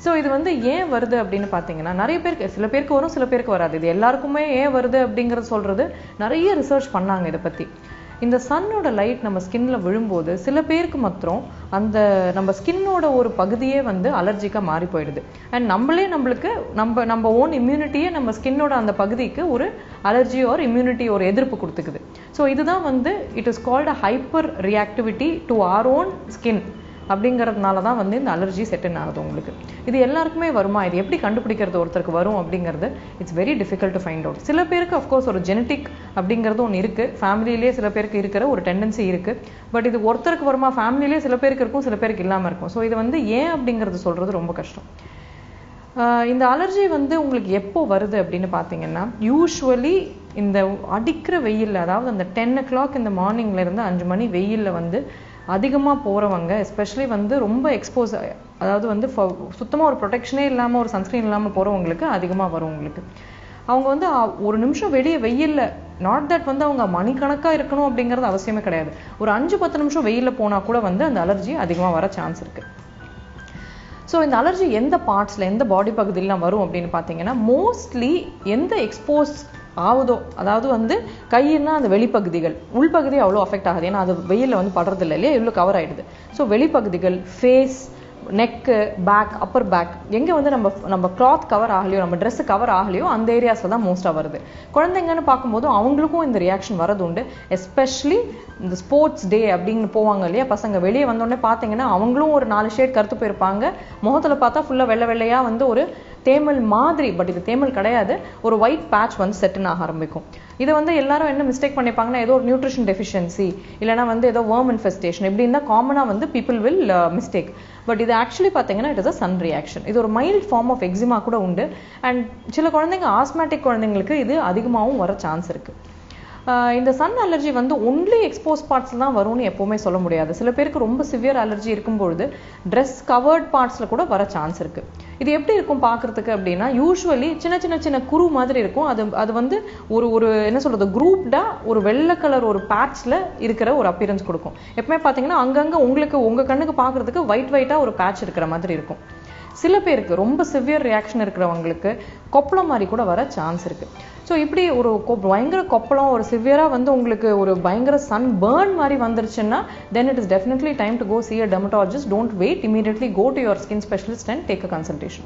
ஸோ இது வந்து ஏன் வருது அப்படின்னு பார்த்தீங்கன்னா, நிறைய பேருக்கு, சில பேருக்கு வரும், சில பேருக்கு வராது. இது எல்லாருக்குமே ஏன் வருது அப்படிங்கிறது சொல்கிறது நிறைய ரிசர்ச் பண்ணாங்க இதை பற்றி. இந்த சன்னோட லைட் நம்ம ஸ்கின்ல விழும்போது சில பேருக்கு மாத்திரம் அந்த நம்ம ஸ்கின்னோட ஒரு பகுதியே வந்து அலர்ஜிக்காக மாறி போயிடுது. அண்ட் நம்மளுக்கு நம்ம ஓன் இம்யூனிட்டியே நம்ம ஸ்கின்னோட அந்த பகுதிக்கு ஒரு அலர்ஜி ஒரு இம்யூனிட்டி ஒரு எதிர்ப்பு கொடுத்துக்குது. ஸோ இதுதான் வந்து it is called a hyper reactivity to our own skin. அப்படிங்கிறதுனால தான் வந்து இந்த அலர்ஜி செட்டின் ஆகுது உங்களுக்கு. இது எல்லாருக்குமே வருமா, இது எப்படி கண்டுபிடிக்கிறது ஒருத்தருக்கு வரும் அப்படிங்கிறது it's very difficult to find out. சில பேருக்கு அஃப்கோர்ஸ் ஒரு ஜெனட்டிக் அப்படிங்கிறது ஒன்று இருக்குது, ஃபேமிலியிலே சில பேருக்கு இருக்கிற ஒரு டெண்டன்சி இருக்குது. பட் இது ஒருத்தருக்கு வருமா, ஃபேமிலியிலே சில பேருக்கு இருக்கும், சில பேருக்கு இல்லாமல் இருக்கும். ஸோ இது வந்து ஏன் அப்படிங்கிறது சொல்கிறது ரொம்ப கஷ்டம். இந்த அலர்ஜி வந்து உங்களுக்கு எப்போ வருது அப்படின்னு பார்த்தீங்கன்னா, யூஸ்வலி இந்த அடிக்கிற வெயிலில், அதாவது அந்த 10 o'clock இந்த மார்னிங்லேருந்து 5 மணி வெயிலில் வந்து அதிகமாக போகிறவங்க, எஸ்பெஷலி வந்து ரொம்ப எக்ஸ்போஸ், அதாவது வந்து சுத்தமாக ஒரு ப்ரொடெக்ஷனே இல்லாமல் ஒரு சன்ஸ்க்ரீன் இல்லாமல் போகிறவங்களுக்கு அதிகமாக வரும் உங்களுக்கு. அவங்க வந்து ஒரு நிமிஷம் வெளியே வெயிலில், நாட் தட் வந்து அவங்க மணிக்கணக்காக இருக்கணும் அப்படிங்கிறது அவசியமே கிடையாது, ஒரு 5-10 நிமிஷம் வெயிலில் போனால் கூட வந்து அந்த அலர்ஜி அதிகமாக வர சான்ஸ் இருக்குது. ஸோ இந்த அலர்ஜி எந்த பார்ட்ஸில், எந்த பாடி பகுதியிலாம் வரும் அப்படின்னு பார்த்தீங்கன்னா, மோஸ்ட்லி எந்த எக்ஸ்போஸ் ஆகுதோ, அதாவது வந்து கையின்னா அந்த வெளிப்பகுதிகள், உள்பகுதி அவ்வளோ அஃபெக்ட் ஆகுது, ஏன்னா அது வெயிலில் வந்து படுறதில்லை இல்லையா, இவ்வளோ கவர் ஆகிடுது. ஸோ வெளிப்பகுதிகள், face, neck, back, upper back, எங்கே வந்து நம்ம கிளாத் கவர் ஆகலையோ, நம்ம ட்ரெஸ்ஸு கவர் ஆகலையோ அந்த ஏரியாஸில் தான் மோஸ்ட்டாக வருது. குழந்தைங்கன்னு பார்க்கும்போது அவங்களுக்கும் இந்த ரியாக்ஷன் வரது உண்டு. எஸ்பெஷலி இந்த ஸ்போர்ட்ஸ் டே அப்படின்னு போவாங்க இல்லையா பசங்க, வெளியே வந்தோடனே பார்த்தீங்கன்னா அவங்களும் ஒரு 4 ஷேட் கருத்து போயிருப்பாங்க. முகத்தில் பார்த்தா ஃபுல்லாக வெள்ளை வெள்ளையாக வந்து ஒரு தேமல் மாதிரி, பட் இது தேமல் கிடையாது, ஒரு ஒயிட் பேட்ச் வந்து செட்டின் ஆக ஆரம்பிக்கும். இதை வந்து எல்லாரும் என்ன மிஸ்டேக் பண்ணிப்பாங்கன்னா, ஏதோ ஒரு நியூட்ரிஷன் டெஃபிஷியன்சி இல்லைனா வந்து ஏதோ வேர்ம் இன்ஃபெஸ்டேஷன் இப்படின்னு தான் காமனாக வந்து பீப்புள் வில் மிஸ்டேக். பட் இது ஆக்சுவலி பார்த்தீங்கன்னா it is a Sun reaction. இது ஒரு மைல்ட் ஃபார்ம் ஆஃப் எக்ஸிமா கூட உண்டு. அண்ட் சில குழந்தைங்க, ஆஸ்மேட்டிக் குழந்தைங்களுக்கு இது அதிகமாகவும் வர சான்ஸ் இருக்குது. இந்த சன் அலர்ஜி வந்து ஒன்லி எக்ஸ்போஸ் பார்ட்ஸில் தான் வரும்னு எப்போவுமே சொல்ல முடியாது. சில பேருக்கு ரொம்ப சிவியர் அலர்ஜி இருக்கும்பொழுது ட்ரெஸ் கவர்ட் பார்ட்ஸில் கூட வர சான்ஸ் இருக்குது. இது எப்படி இருக்கும் பார்க்குறதுக்கு அப்படின்னா, யூஸ்வலி சின்ன குரு மாதிரி இருக்கும். அது வந்து ஒரு என்ன சொல்கிறது, குரூப்டாக ஒரு வெள்ளை கலர் ஒரு பேட்ச்சில் இருக்கிற ஒரு அப்பியரன்ஸ் கொடுக்கும். எப்பவுமே பார்த்தீங்கன்னா அங்கங்கே உங்கள் கண்ணுக்கு பார்க்குறதுக்கு ஒயிட்டாக ஒரு பேட்ச் இருக்கிற மாதிரி இருக்கும். சில பேருக்கு ரொம்ப சிவியர் ரியாக்ஷன் இருக்கிறவங்களுக்கு கொப்பளம் மாதிரி கூட வர சான்ஸ் இருக்குது. ஸோ இப்படி ஒரு பயங்கர கொப்பளம், ஒரு சிவியராக வந்து உங்களுக்கு ஒரு பயங்கர சன் பேர்ன் மாதிரி வந்துருச்சுன்னா, then it is definitely time to go see a dermatologist. Don't wait, immediately go to your skin specialist and take a consultation.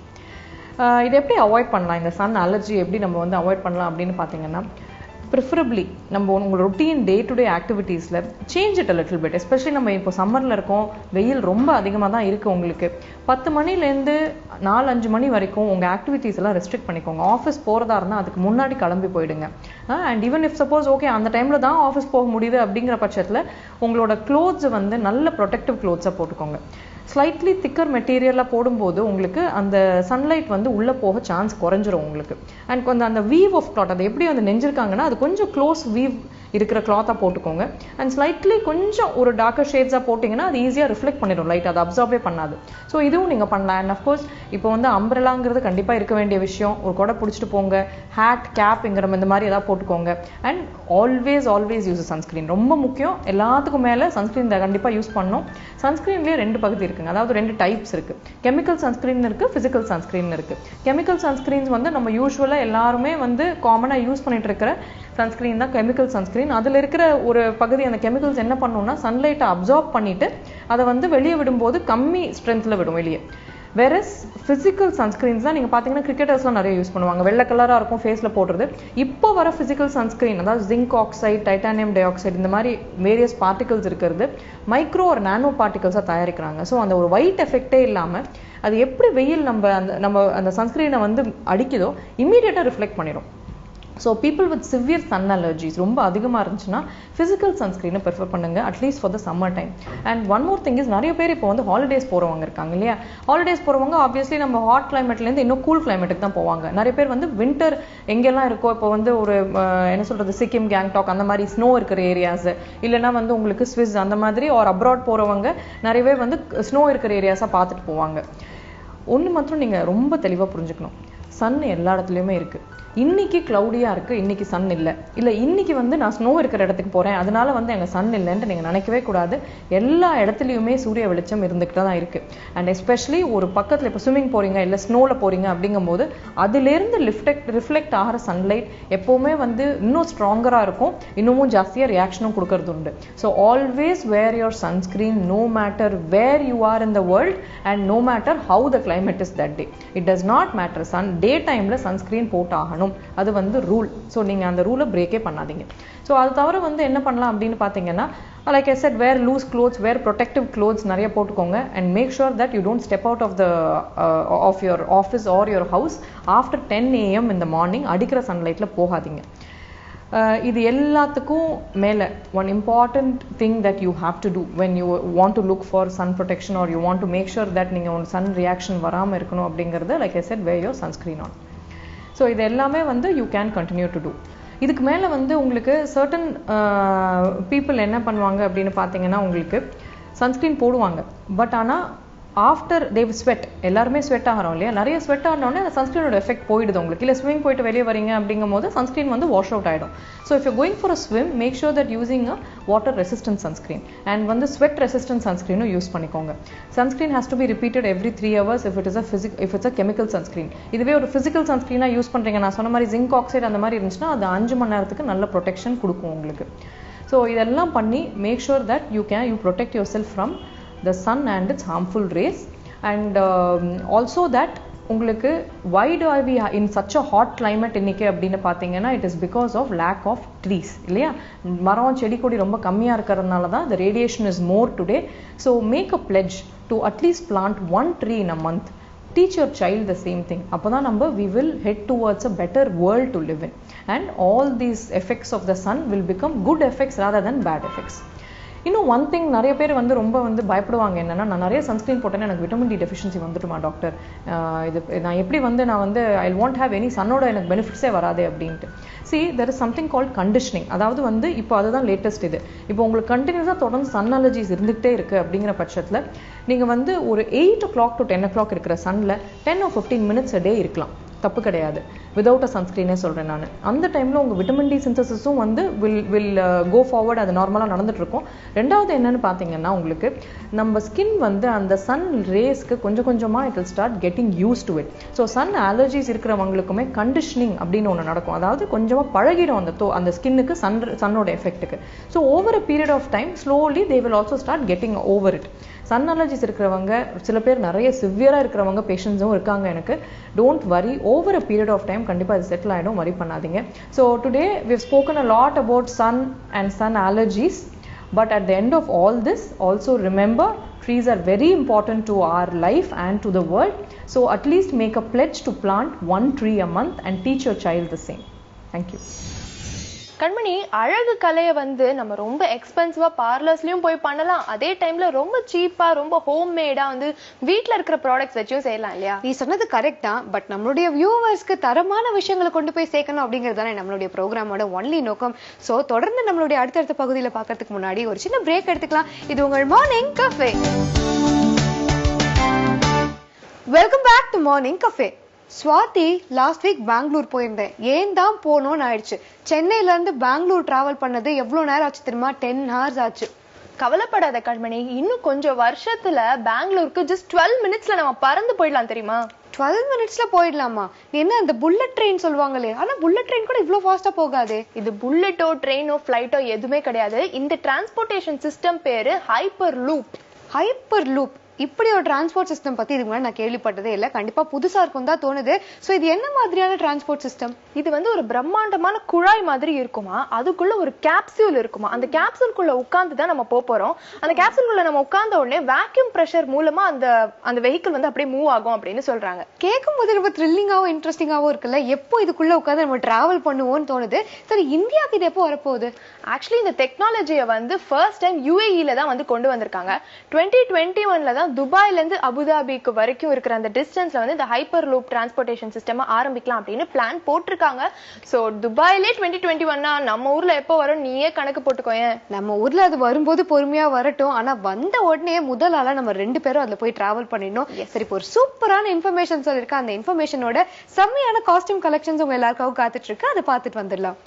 இது எப்படி அவாய்ட் பண்ணலாம், இந்த சன் அலர்ஜி எப்படி நம்ம வந்து அவாய்ட் பண்ணலாம் அப்படின்னு பார்த்தீங்கன்னா, ப்ரிஃபரபிளி நம்ம உங்களோட ரொட்டீன் டே டு டே ஆக்டிவிட்டீஸில் change it a little bit. Especially நம்ம இப்போ சம்மரில் இருக்கோம், வெயில் ரொம்ப அதிகமாக தான் இருக்குது உங்களுக்கு. 10 மணிலேருந்து 4-5 மணி வரைக்கும் உங்கள் ஆக்டிவிட்டீஸ் எல்லாம் ரெஸ்ட்ரிக்ட் பண்ணிக்கோங்க. ஆஃபீஸ் போகிறதா இருந்தால் அதுக்கு முன்னாடி கிளம்பி போயிடுங்க. And even if suppose okay அந்த டைமில் தான் ஆஃபீஸ் போக முடியுது அப்படிங்கிற பட்சத்தில் உங்களோட க்ளோத்ஸ் வந்து நல்ல ப்ரொடெக்டிவ் க்ளோத்ஸாக போட்டுக்கோங்க. ஸ்லைட்லி திக்கர் மெட்டீரியலாக போடும்போது உங்களுக்கு அந்த சன்லைட் வந்து உள்ளே போக சான்ஸ் குறைஞ்சிரும் உங்களுக்கு. அண்ட் கொஞ்சம் அந்த வீவ் ஆஃப் கிளாத், அதை எப்படி வந்து நெஞ்சிருக்காங்கன்னா அது கொஞ்சம் க்ளோஸ் வீவ் இருக்கிற கிளாத்தாக போட்டுக்கோங்க. அண்ட் ஸ்லைட்லி கொஞ்சம் ஒரு டார்க்கர் ஷேட்ஸாக போட்டிங்கன்னா அது ஈஸியாக ரிஃப்ளெக்ட் பண்ணிடும் லைட், அதை அப்சார்பே பண்ணாது. ஸோ இதுவும் நீங்கள் பண்ணலாம். அண்ட் அஃப்கோர்ஸ் இப்போ வந்து அம்ப்ரெலாங்கிறது கண்டிப்பாக இருக்க வேண்டிய விஷயம். ஒரு கொடை பிடிச்சிட்டு போங்க, ஹேட் கேப்ங்கிற இந்த மாதிரி ஏதாவது போட்டுக்கோங்க. அண்ட் ஆல்வேஸ் யூஸ் சன்ஸ்க்ரீன், ரொம்ப முக்கியம். எல்லாத்துக்கும் மேலே சன்ஸ்க்ரீன் கண்டிப்பாக யூஸ் பண்ணணும். சன்ஸ்க்ரீன்லேயே 2 பகுதி இருக்குங்க, அதாவது 2 டைப்ஸ் இருக்குது. கெமிக்கல் சன்ஸ்க்ரீன் இருக்குது, ஃபிசிக்கல் சன்ஸ்க்ரீன் இருக்குது. கெமிக்கல் சன்ஸ்க்ரீன்ஸ் வந்து நம்ம யூஸ்வலாக எல்லாருமே வந்து காமனாக யூஸ் பண்ணிட்டு இருக்கிற சன்ஸ்க்ரீன் தான் கெமிக்கல் சன்ஸ்க்ரீன். அதில் இருக்கிற ஒரு பகுதி அந்த கெமிக்கல்ஸ் என்ன பண்ணணும்னா சன்லைட்டை அப்சார்ப் பண்ணிட்டு அதை வந்து வெளியே விடும்போது கம்மி ஸ்ட்ரென்த்தில் விடும் வெளியே. வெரஸ் ஃபிசிக்கல் சன்ஸ்க்ரீன்ஸ் தான் நீங்கள் பார்த்தீங்கன்னா கிரிக்கெட்டர்ஸ்லாம் நிறைய யூஸ் பண்ணுவாங்க, வெள்ளை கலராக இருக்கும் ஃபேஸில் போடுறது. இப்போ வர ஃபிசிக்கல் சன்ஸ்க்ரீன் அதாவது zinc oxide, titanium di oxide, இந்த மாதிரி வேரியஸ் பார்ட்டிகல்ஸ் இருக்கிறது மைக்ரோ ஒரு நானோ பார்ட்டிகல்ஸாக தயாரிக்கிறாங்க. ஸோ அந்த ஒரு ஒயிட் எஃபெக்டே இல்லாமல் அது எப்படி வெயில் நம்ம அந்த சன்ஸ்க்ரீனை வந்து அடிக்குதோ இம்மீடியட்டாக ரிஃப்ளெக்ட் பண்ணிடும். So people with severe sun allergies ரொம்ப அதிகமாக இருந்துச்சுன்னா ஃபிசிக்கல் சன்ஸ்க்ரீனை ப்ரிஃபர் பண்ணுங்க, at least for the summer time. And one more thing is, நிறைய பேர் இப்போ வந்து ஹாலிடேஸ் போகிறவங்க இருக்காங்க இல்லையா. ஹாலிடேஸ் போகிறவங்க ஆப்வியஸ்லி நம்ம ஹாட் கிளைமேட்லேருந்து இன்னும் கூல் கிளைமேட்டுக்கு தான் போவாங்க. நிறைய பேர் வந்து வின்டர் எங்கெல்லாம் இருக்கோ, இப்போ வந்து ஒரு என்ன சொல்கிறது சிக்கிம், கேங்டாக் அந்த மாதிரி ஸ்னோ இருக்கிற ஏரியாஸ், இல்லைனா வந்து உங்களுக்கு ஸ்விஸ் அந்த மாதிரி ஒரு அப்ராட் போகிறவங்க நிறையவே வந்து ஸ்னோ இருக்கிற ஏரியாஸாக பார்த்துட்டு போவாங்க. ஒன்று மாத்திரம் நீங்கள் ரொம்ப தெளிவாக புரிஞ்சுக்கணும், சன் எல்லா இடத்துலையுமே இருக்குது. இன்னைக்கு க்ளவுடியாக இருக்குது, இன்னைக்கு சன் இல்லை, இல்லை இன்னைக்கு வந்து நான் ஸ்னோ இருக்கிற இடத்துக்கு போகிறேன் அதனால வந்து எங்கள் சன் இல்லைன்ட்டு நீங்கள் நினைக்கவே கூடாது. எல்லா இடத்துலையுமே சூரிய வெளிச்சம் இருந்துக்கிட்டு தான் இருக்குது. அண்ட் எஸ்பெஷலி ஒரு பக்கத்தில் இப்போ ஸ்விம்மிங் போகிறீங்க இல்லை ஸ்னோவில் போகிறீங்க அப்படிங்கும்போது அதுலேருந்து ரிஃப்ளெக்ட் ஆகிற சன்லைட் எப்போவுமே வந்து இன்னும் ஸ்ட்ராங்கராக இருக்கும், இன்னமும் ஜாஸ்தியாக ரியாக்ஷனும் கொடுக்கறது உண்டு. So always wear your sunscreen no matter where you are in the world and no matter how the climate is that day. It does not matter. Day டைமில் சன்ஸ்க்ரீன் போட்டாகணும், அது வந்து ரூல். ஸோ நீங்கள் அந்த ரூலை பிரேக்கே பண்ணாதீங்க. ஸோ அது தவிர வந்து என்ன பண்ணலாம் அப்படின்னு பார்த்தீங்கன்னா, like I said, wear loose clothes, wear protective clothes நிறைய போட்டுக்கோங்க. And make sure that you don't step out of your office or your house after 10 AM in the morning. அடிக்கிற சன்லைட்டில் போகாதீங்க. இது எல்லாத்துக்கும் மேலே one important thing that you have to do when you want to look for sun protection or you want to make sure that நீங்கள் ஒரு sun reaction வராமல் இருக்கணும் அப்படிங்கிறது, like I said, wear your sunscreen on. So இது எல்லாமே வந்து you can continue to do. இதுக்கு மேலே வந்து உங்களுக்கு சர்டன் பீப்புள் என்ன பண்ணுவாங்க அப்படின்னு பார்த்தீங்கன்னா, உங்களுக்கு சன்ஸ்க்ரீன் போடுவாங்க, பட் ஆனால் ஆஃப்டர் தேவ் ஸ்வெட், எல்லாருமே ஸ்வெட் ஆகிறோம் இல்லையா, நிறைய ஸ்வெட் ஆனோடனே அந்த சன்ஸ்க்ரீனோட எஃபெக்ட் போயிடுது உங்களுக்கு. இல்லை ஸ்விமிங் போயிட்டு வெளியே வரீங்க அப்படிங்கும் போது சன்ஸ்க்ரீன் வந்து வாஷ் அவுட் ஆகிடும். So if you going for a swim, make sure that using a water resistant sunscreen and வந்து ஸ்வெட் ரெசிஸ்டன்ட் சன்ஸ்க்ரீனும் யூஸ் பண்ணிக்கோங்க. Sunscreen has to be repeated every 3 hours if it's a chemical sunscreen. இதுவே ஒரு physical சன்ஸ்க்ரீனாக use பண்ணுறீங்க, நான் சொன்ன மாதிரி zinc oxide அந்த மாதிரி இருந்துச்சுன்னா அது 5 மணி நேரத்துக்கு நல்ல ப்ரொடெக்ஷன் கொடுக்கும் உங்களுக்கு. ஸோ இதெல்லாம் பண்ணி make sure that you protect yourself from the sun and its harmful rays. And also that உங்களுக்கு why do we in such a hot climate இன்னைக்கு அப்படின்னு பார்த்தீங்கன்னா, it is because of lack of trees இல்லையா. மரம் செடி கொடி ரொம்ப கம்மியாக இருக்கிறதுனால தான் the radiation is more today. So make a pledge to at least plant 1 tree in a month. Teach your child the same thing. அப்போதான் we will head towards a better world to live in, and all these effects of the sun will become good effects rather than bad effects. இன்னும் one thing, நிறைய பேர் வந்து ரொம்ப வந்து பயப்படுவாங்க என்னன்னா, நான் நிறைய சன்ஸ்க்ரீன் போட்டேன்னா எனக்கு விட்டமின் டி டெஃபிஷியன்சி வந்துட்டுமா டாக்டர், இது நான் எப்படி வந்து நான் வந்து ஐ வாண்ட் ஹேவ் எனி சன்னோட எனக்கு பெனிஃபிட்ஸே வராது அப்படின்ட்டு. See, there is something called conditioning. அதாவது வந்து இப்போ அதுதான் லேட்டஸ்ட். இது இப்போ உங்களுக்கு கண்டினியூஸாக தொடர்ந்து சன் அலர்ஜிஸ் இருந்துகிட்டே இருக்குது அப்படிங்கிற பட்சத்தில் நீங்கள் வந்து ஒரு 8 o'clock to 10 o'clock இருக்கிற சன்னில் 10 or 15 minutes a day இருக்கலாம், தப்பு கிடையாது. விதவுட் அ சன்ஸ்க்ரீனே சொல்கிறேன் நான். அந்த டைமில் உங்கள் விட்டமின் டி சிந்தசிஸும் வந்து வில் கோ ஃபார்வர்ட், அது நார்மலாக நடந்துட்டு இருக்கும். ரெண்டாவது என்னன்னு பார்த்தீங்கன்னா, உங்களுக்கு நம்ம ஸ்கின் வந்து அந்த சன் ரேஸ்க்கு கொஞ்சம் கொஞ்சமாக it will start getting used to it. So sun allergies இருக்கிறவங்களுக்குமே கண்டிஷனிங் அப்படின்னு ஒன்று நடக்கும். அதாவது கொஞ்சமாக பழகிடும் அந்த ஸ்கின்னுக்கு சன்னோட எஃபெக்ட்டுக்கு. So over a period of time slowly they will also start getting over it. Sun allergies இருக்கிறவங்க, சில பேர் நிறைய சிவியராக இருக்கிறவங்க பேஷண்ட்ஸும் இருக்காங்க எனக்கு. Don't worry, over a period of time time கண்டிப்பாக அது செட்டில் ஆகிடும், வரி பண்ணாதீங்க. So today we have spoken a lot about sun and sun allergies, but at the end of all this also remember trees are very important to our life and to the world. So at least make a pledge to plant 1 tree a month and teach your child the same. Thank you. கண்மணி, அழகு கலையை வந்து நம்ம ரொம்ப எக்ஸ்பென்சிவா பார்லர்ஸ்லயும் போய் பண்ணலாம், அதே டைம்ல ரொம்ப சீப்பா ரொம்ப ஹோம் மேடா வந்து வீட்ல இருக்கிற ப்ராடக்ட்ஸ் வச்சும் செய்யலாம் இல்லையா? நீ சொன்னது கரெக்ட் தான். பட் நம்மளுடைய வியூவர்ஸ்க்கு தரமான விஷயங்களை கொண்டு போய் சேர்க்கணும் அப்படிங்கிறது தானே நம்மளுடைய ப்ரோக்ராமோட ஒன்லி நோக்கம். ஸோ தொடர்ந்து நம்மளுடைய அடுத்தடுத்த பகுதியில் பார்க்கறதுக்கு முன்னாடி ஒரு சின்ன பிரேக் எடுத்துக்கலாம். இது உங்கள் morning cafe. Welcome back to morning cafe. Swathi, last week Bengaluru போயிருந்தேன். ஏன் தான் போனோன்னு ஆயிடுச்சு. சென்னையில இருந்து பெங்களூர் டிராவல் பண்ணது எவ்வளவு நேரம் ஆச்சு தெரியுமா? 10 hours ஆச்சு. கவலைப்படாத கண்மணி, இன்னும் கொஞ்சம் வருஷத்துல பெங்களூருக்கு ஜஸ்ட் 12 minutesல நம்ம பறந்து போயிடலாம் தெரியுமா? 12 minutesல போயிடலாமா? நீ என்ன அந்த புல்லட் ட்ரெயின் சொல்லுவாங்களே, ஆனா புல்லட் ட்ரெயின் கூட இவ்வளவு ஃபாஸ்டா போகாதே. இது புல்லட்டோ ட்ரெயினோ ஃபிளைட்டோ எதுவுமே கிடையாது. இந்த டிரான்ஸ்போர்ட்டேஷன் சிஸ்டம் பேரு ஹைப்பர் லூப். Hyper loop. இப்படி ஒரு டிரான்ஸ்போர்ட் சிஸ்டம் பத்தி இதுக்கு முன்னாடி நான் கேள்விப்பட்டதே இல்லை. கண்டிப்பா புதுசா இருக்கும் தான் தோணுது. சோ இது என்ன மாதிரியான டிரான்ஸ்போர்ட் சிஸ்டம்? இது வந்து ஒரு பிரம்மாண்டமான குழாய் மாதிரி இருக்குமா, அதுக்குள்ள ஒரு கேப்சூல் இருக்குமா. அந்த கேப்சூல்குள்ள உட்கார்ந்து தான் நம்ம போறோம். அந்த கேப்சூல்குள்ள நம்ம உட்கார்ந்த உடனே வேக்யூம் பிரஷர் மூலமா அந்த வெஹிக்கிள் வந்து அப்படியே மூவ் ஆகும் அப்படின்னு சொல்றாங்க. கேட்கும் போது ரொம்ப த்ரில்லிங்காவும் இன்ட்ரெஸ்டிங்காவும் இருக்குல்ல. எப்போ இதுக்குள்ள உட்காந்து நம்ம டிராவல் பண்ணுவோம்னு தோணுது. சரி, இந்தியாவுக்கு இது எப்போ வரப்போகுது? ஆக்சுவலி இந்த டெக்னாலஜியை வந்து ஃபர்ஸ்ட் டைம் UAE தான் வந்து கொண்டு வந்திருக்காங்க. 2021 தான் துபாயில இருந்து அபுதாபிக்கு வரைக்கும் இருக்கிற அந்த டிஸ்டன்ஸ்ல வந்து இந்த ஹைப்பர் லூப் டிரான்ஸ்போர்ட்டேஷன் சிஸ்டம் ஆரம்பிக்கலாம் அப்படின்னு பிளான் போட்டிருக்காங்க. சோ துபாயிலே 2021 நம்ம ஊர்ல எப்போ வரும் நீயே கணக்கு போட்டுக்கோயேன். நம்ம ஊர்ல அது வரும்போது பொறுமையா வரட்டும். ஆனா வந்த உடனே முதல் ஆளா நம்ம 2 பேரும் அதுல போய் டிராவல் பண்ணிடணும். சரி, இப்போ ஒரு சூப்பரான இன்ஃபர்மேஷன் சொல்லிருக்கேன். அந்த இன்ஃபர்மேஷனோட செம்மையான காஸ்டியூம் கலெக்ஷன்ஸ் உங்க எல்லாருக்காகவும் காத்துட்டு இருக்கு. அதை பார்த்துட்டு வந்துடலாம்.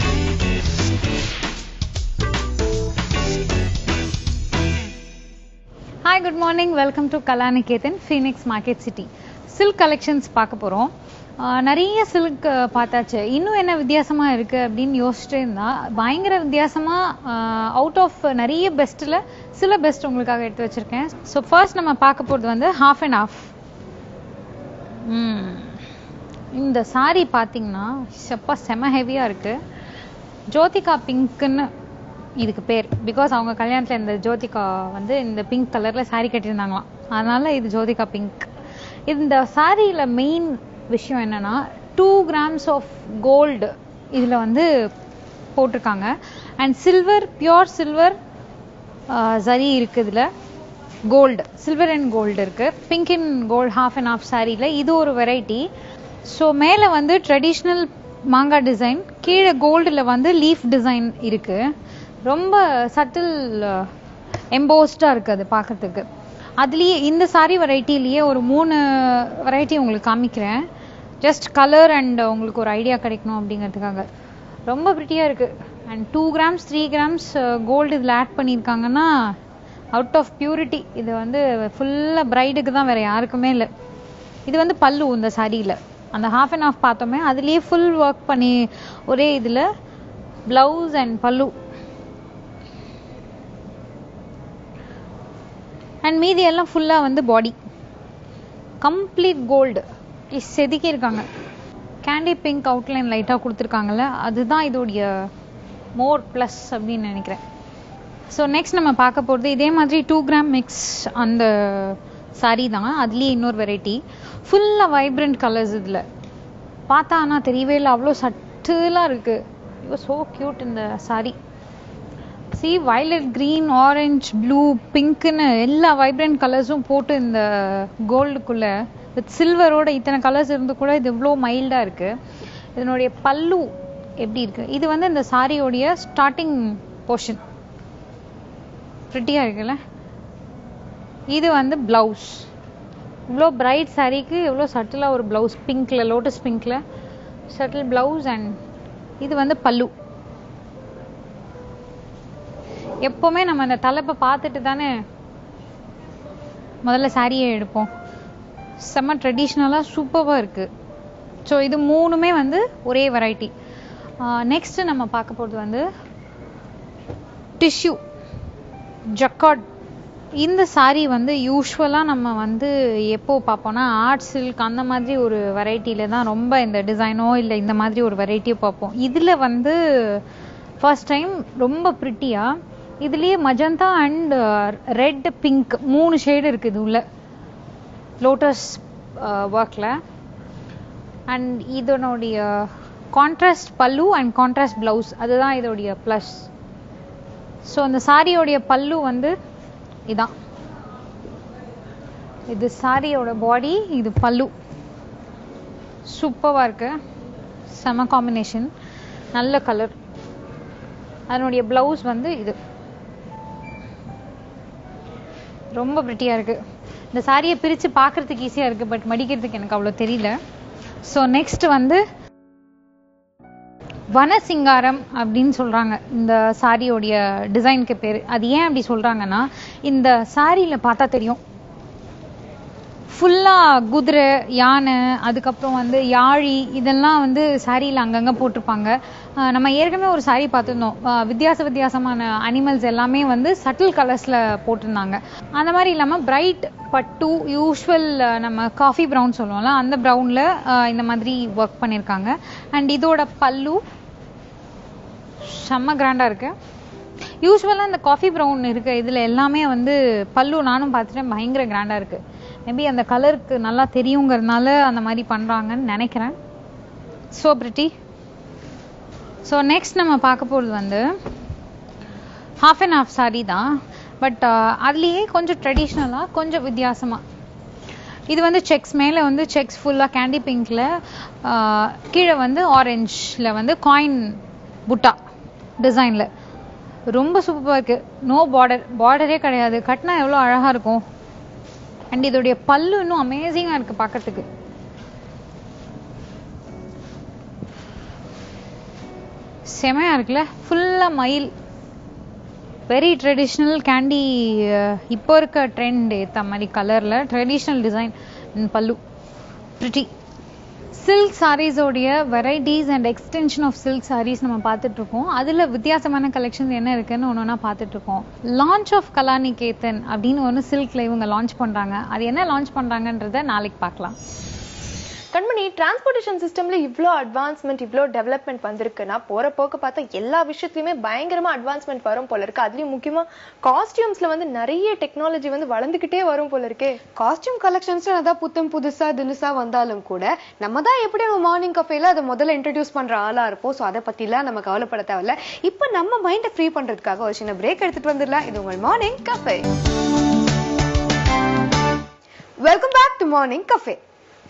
Hi, good morning. Welcome to Kalanikethan, Phoenix Market City. Silk collections பார்க்க போறோம். நிறைய சில்க் பார்த்தாச்சு. இன்னும் என்ன வித்தியாசமா இருக்கு அப்படின்னு யோசிச்சுட்டே இருந்தா பயங்கர வித்தியாசமா அவுட் ஆஃப் நிறைய பெஸ்ட்ல சில பெஸ்ட் உங்களுக்காக எடுத்து வச்சிருக்கேன். ஸோ ஃபர்ஸ்ட் நம்ம பார்க்க போறது வந்து half and half. இந்த சாரி பார்த்தீங்கன்னா செம்ம ஹெவியா இருக்கு. ஜோதிகா பிங்க்னு இதுக்கு பேர். பிகாஸ் அவங்க கல்யாணத்துல இந்த ஜோதிகா வந்து இந்த பிங்க் கலர்ல சாரி கட்டியிருந்தாங்களாம், அதனால இது ஜோதிகா பிங்க். இந்த சாரியில மெயின் விஷயம் என்னன்னா 2 grams ஆஃப் கோல்டு இதுல வந்து போட்டிருக்காங்க. அண்ட் சில்வர், பியோர் சில்வர் சரி இருக்கு. இதுல கோல்டு, சில்வர் அண்ட் கோல்டு இருக்கு. Pink and gold half and half சாரியில இது ஒரு வெரைட்டி. ஸோ மேல வந்து ட்ரெடிஷ்னல் மாங்காய் டிசைன், கீழே கோல்டுல வந்து லீஃப் டிசைன் இருக்கு. ரொம்ப சட்டில் எம்போஸ்டா இருக்கு அது பார்க்கறதுக்கு. அதுலயே இந்த சாரி வெரைட்டிலேயே ஒரு 3 வெரைட்டி உங்களுக்கு காமிக்கிறேன். ஜஸ்ட் கலர் அண்ட் உங்களுக்கு ஒரு ஐடியா கிடைக்கணும் அப்படிங்கிறதுக்காக. ரொம்ப பிரிட்டியா இருக்கு. அண்ட் 2 grams 3 grams கோல்டு இதுல ஆட் பண்ணியிருக்காங்கன்னா அவுட் ஆஃப் பியூரிட்டி. இது வந்து ஃபுல்லா பிரைடுக்கு தான், வேற யாருக்குமே இல்லை. இது வந்து பல்லு. இந்த சாரியில அந்த half and half பார்த்தோமே அதுலயே ஃபுல் ஒர்க் பண்ணி ஒரே இதுல பிளவுஸ் அண்ட் பல்லு. அண்ட் மீதி எல்லாம் ஃபுல்லா வந்து பாடி கம்ப்ளீட் கோல்டு செதுக்கி இருக்காங்க. கேண்டி பிங்க் அவுட்லைன் லைட்டா கொடுத்துருக்காங்கல்ல, அதுதான் இதோடைய மோர் பிளஸ் அப்படின்னு நினைக்கிறேன். ஸோ நெக்ஸ்ட் நம்ம பார்க்க போகிறது இதே மாதிரி 2 gram மிக்ஸ் அந்த சாரி தான். அதுலேயே இன்னொரு வெரைட்டி ஃபுல்லாக வைப்ரண்ட் கலர்ஸ். இதில் பார்த்தா ஆனால் தெரியவே இல்லை, அவ்வளோ சட்டிலாக இருக்கு. ஸோ கியூட் இந்த sari. See violet, green, orange, blue, பிங்க்னு எல்லா வைப்ரண்ட் கலர்ஸும் போட்டு இந்த கோல்டுக்குள்ள வித் சில்வரோட இத்தனை கலர்ஸ் இருந்து கூட இது இவ்வளோ மைல்டா இருக்கு. இதனுடைய பல்லு எப்படி இருக்கு? இது வந்து இந்த சாரியோடைய ஸ்டார்டிங் போர்ஷன். பிரிட்டியா இருக்குல்ல? இது வந்து பிளவுஸ். இவ்வளோ பிரைட் சாரிக்கு இவ்வளோ சட்டிலா ஒரு பிளவுஸ், பிங்க்ல, லோட்டஸ் பிங்க்ல சட்டில் பிளவுஸ். அண்ட் இது வந்து பல்லு. எப்பவுமே நம்ம அந்த தலைப்பை பார்த்துட்டு தானே முதல்ல சாரியை எடுப்போம். செம்ம ட்ரெடிஷ்னலா சூப்பராக இருக்கு. ஸோ இது 3மே வந்து ஒரே வெரைட்டி. நெக்ஸ்ட் நம்ம பார்க்க போகிறது வந்து டிஷ்யூ ஜக்கார்ட் இந்த சாரி வந்து யூஸ்வலா நம்ம வந்து எப்போ பார்ப்போம்னா ஆர்ட் சில்க் அந்த மாதிரி ஒரு வெரைட்டில தான் ரொம்ப இந்த டிசைனோ இல்லை இந்த மாதிரி ஒரு வெரைட்டியோ பார்ப்போம். இதுல வந்து ஃபர்ஸ்ட் டைம் ரொம்ப பிரிட்டியா இதுலயே magenta and red pink 3 shade இருக்கு இது உள்ள லோட்டஸ் ஒர்க்ல. அண்ட் இதனுடைய கான்ட்ராஸ்ட் பல்லு அண்ட் கான்ட்ராஸ்ட் பிளவுஸ் அதுதான் இதோடைய பிளஸ். ஸோ அந்த சாரியோடைய பல்லு வந்து இதான், இது சாரியோட பாடி, இது பல்லு. சூப்பரா இருக்கு, செம காம்பினேஷன், நல்ல கலர். அதனுடைய பிளவுஸ் வந்து இது ரொம்ப பிரிட்டியா இருக்கு. இந்த சாரியை பிரிச்சு பார்க்கறதுக்கு ஈஸியா இருக்கு, பட் மடிக்கிறதுக்கு எனக்கு அவ்வளவு தெரியல. ஸோ நெக்ஸ்ட் வந்து வனசிங்காரம் அப்படின்னு சொல்றாங்க இந்த சாரியோடைய டிசைனுக்கு பேரு. அது ஏன் அப்படி சொல்றாங்கன்னா, இந்த சாரியில பார்த்தா தெரியும் ஃபுல்லா குதிரை, யானை, அதுக்கப்புறம் வந்து யாழி இதெல்லாம் வந்து சாரியில அங்கங்க போட்டிருப்பாங்க. நம்ம ஏற்கனவே ஒரு சாரி பார்த்துருந்தோம், வித்தியாசமான அனிமல்ஸ் எல்லாமே வந்து சட்டில் கலர்ஸ்ல போட்டிருந்தாங்க. அந்த மாதிரி இல்லாம பிரைட் பட்டு, யூஸ்வல் நம்ம காஃபி ப்ரௌன் சொல்லுவோம்ல அந்த ப்ரௌன்ல இந்த மாதிரி ஒர்க் பண்ணிருக்காங்க. அண்ட் இதோட பல்லு செம்ம கிராண்டா இருக்கு. யூஸ்வலா இந்த காஃபி ப்ரௌன் இருக்கு இதுல எல்லாமே வந்து பல்லு நானும் பார்த்துட்டேன், பயங்கர கிராண்டா இருக்கு. மேபி அந்த கலருக்கு நல்லா தெரியுங்கிறதுனால அந்த மாதிரி பண்றாங்கன்னு நினைக்கிறேன். So pretty. ஸோ நெக்ஸ்ட் நம்ம பார்க்க போறது வந்து ஹாஃப் அண்ட் ஹாஃப் சாரி தான், பட் அதுலேயே கொஞ்சம் ட்ரெடிஷ்னலா கொஞ்சம் வித்தியாசமா. இது வந்து செக்ஸ், மேலே வந்து செக்ஸ் ஃபுல்லா கேண்டி பிங்க்ல, கீழே வந்து ஆரஞ்சில் வந்து காயின் புட்டா டிசைன்ல ரொம்ப சூப்பரா இருக்கு. நோ பார்டரே கிடையாது, கட்டினா எவ்வளோ அழகா இருக்கும். அண்ட் இதோடைய பல்லு இன்னும் அமேசிங்கா இருக்கு பார்க்கறதுக்கு. செமையா இருக்குல்ல, ஃபுல்லா மயில், வெரி ட்ரெடிஷ்னல் கேண்டி, இப்போ இருக்க ட்ரெண்ட் ஏத்த மாதிரி கலர்ல traditional design pallu. Pretty. Silk சாரீஸோடைய varieties and extension of silk saris நம்ம பார்த்துட்டு இருக்கோம். அதுல வித்தியாசமான கலெக்ஷன்ஸ் என்ன இருக்குன்னு ஒன்னொன்னா பார்த்துட்டு இருக்கோம். லான்ச் ஆஃப் கலாநிகேதன் அப்படின்னு ஒன்று சில்க்ல இவங்க லான்ச் பண்றாங்க. அது என்ன லான்ச் பண்றாங்கன்றத நாளைக்கு பார்க்கலாம். கண்மணி, டிரான்ஸ்போர்டேஷன் சிஸ்டம்ல இவ்ளோ அட்வான்ஸ்மெண்ட், இவ்ளோ டெவலப்மெண்ட் வந்திருக்குன்னா போற போக்க பார்த்தா எல்லா விஷயத்துலயுமே பயங்கரமா அட்வான்ஸ்மெண்ட் வரும் போல இருக்கு. அதுலயும் முக்கியமா காஸ்டியூம்ஸ்ல வந்து நிறைய டெக்னாலஜி வந்து வளர்ந்துகிட்டே வரும் போல இருக்கே. காஸ்டியூம் கலெக்ஷன்ஸ் அதான் புத்தம் புதுசா தினுசா வந்தாலும் கூட நம்ம தான் எப்படி நம்ம மார்னிங் கஃபேல அதை முதல்ல இன்ட்ரடியூஸ் பண்ற ஆளா இருப்போம். ஸோ அதை பத்திலாம் நம்ம கவலைப்பட தேவையில்ல. இப்போ நம்ம மைண்டை ஃப்ரீ பண்றதுக்காக ஒரு சின்ன பிரேக் எடுத்துட்டு வந்துடலாம். இது உங்கள் morning cafe. Welcome back to morning cafe.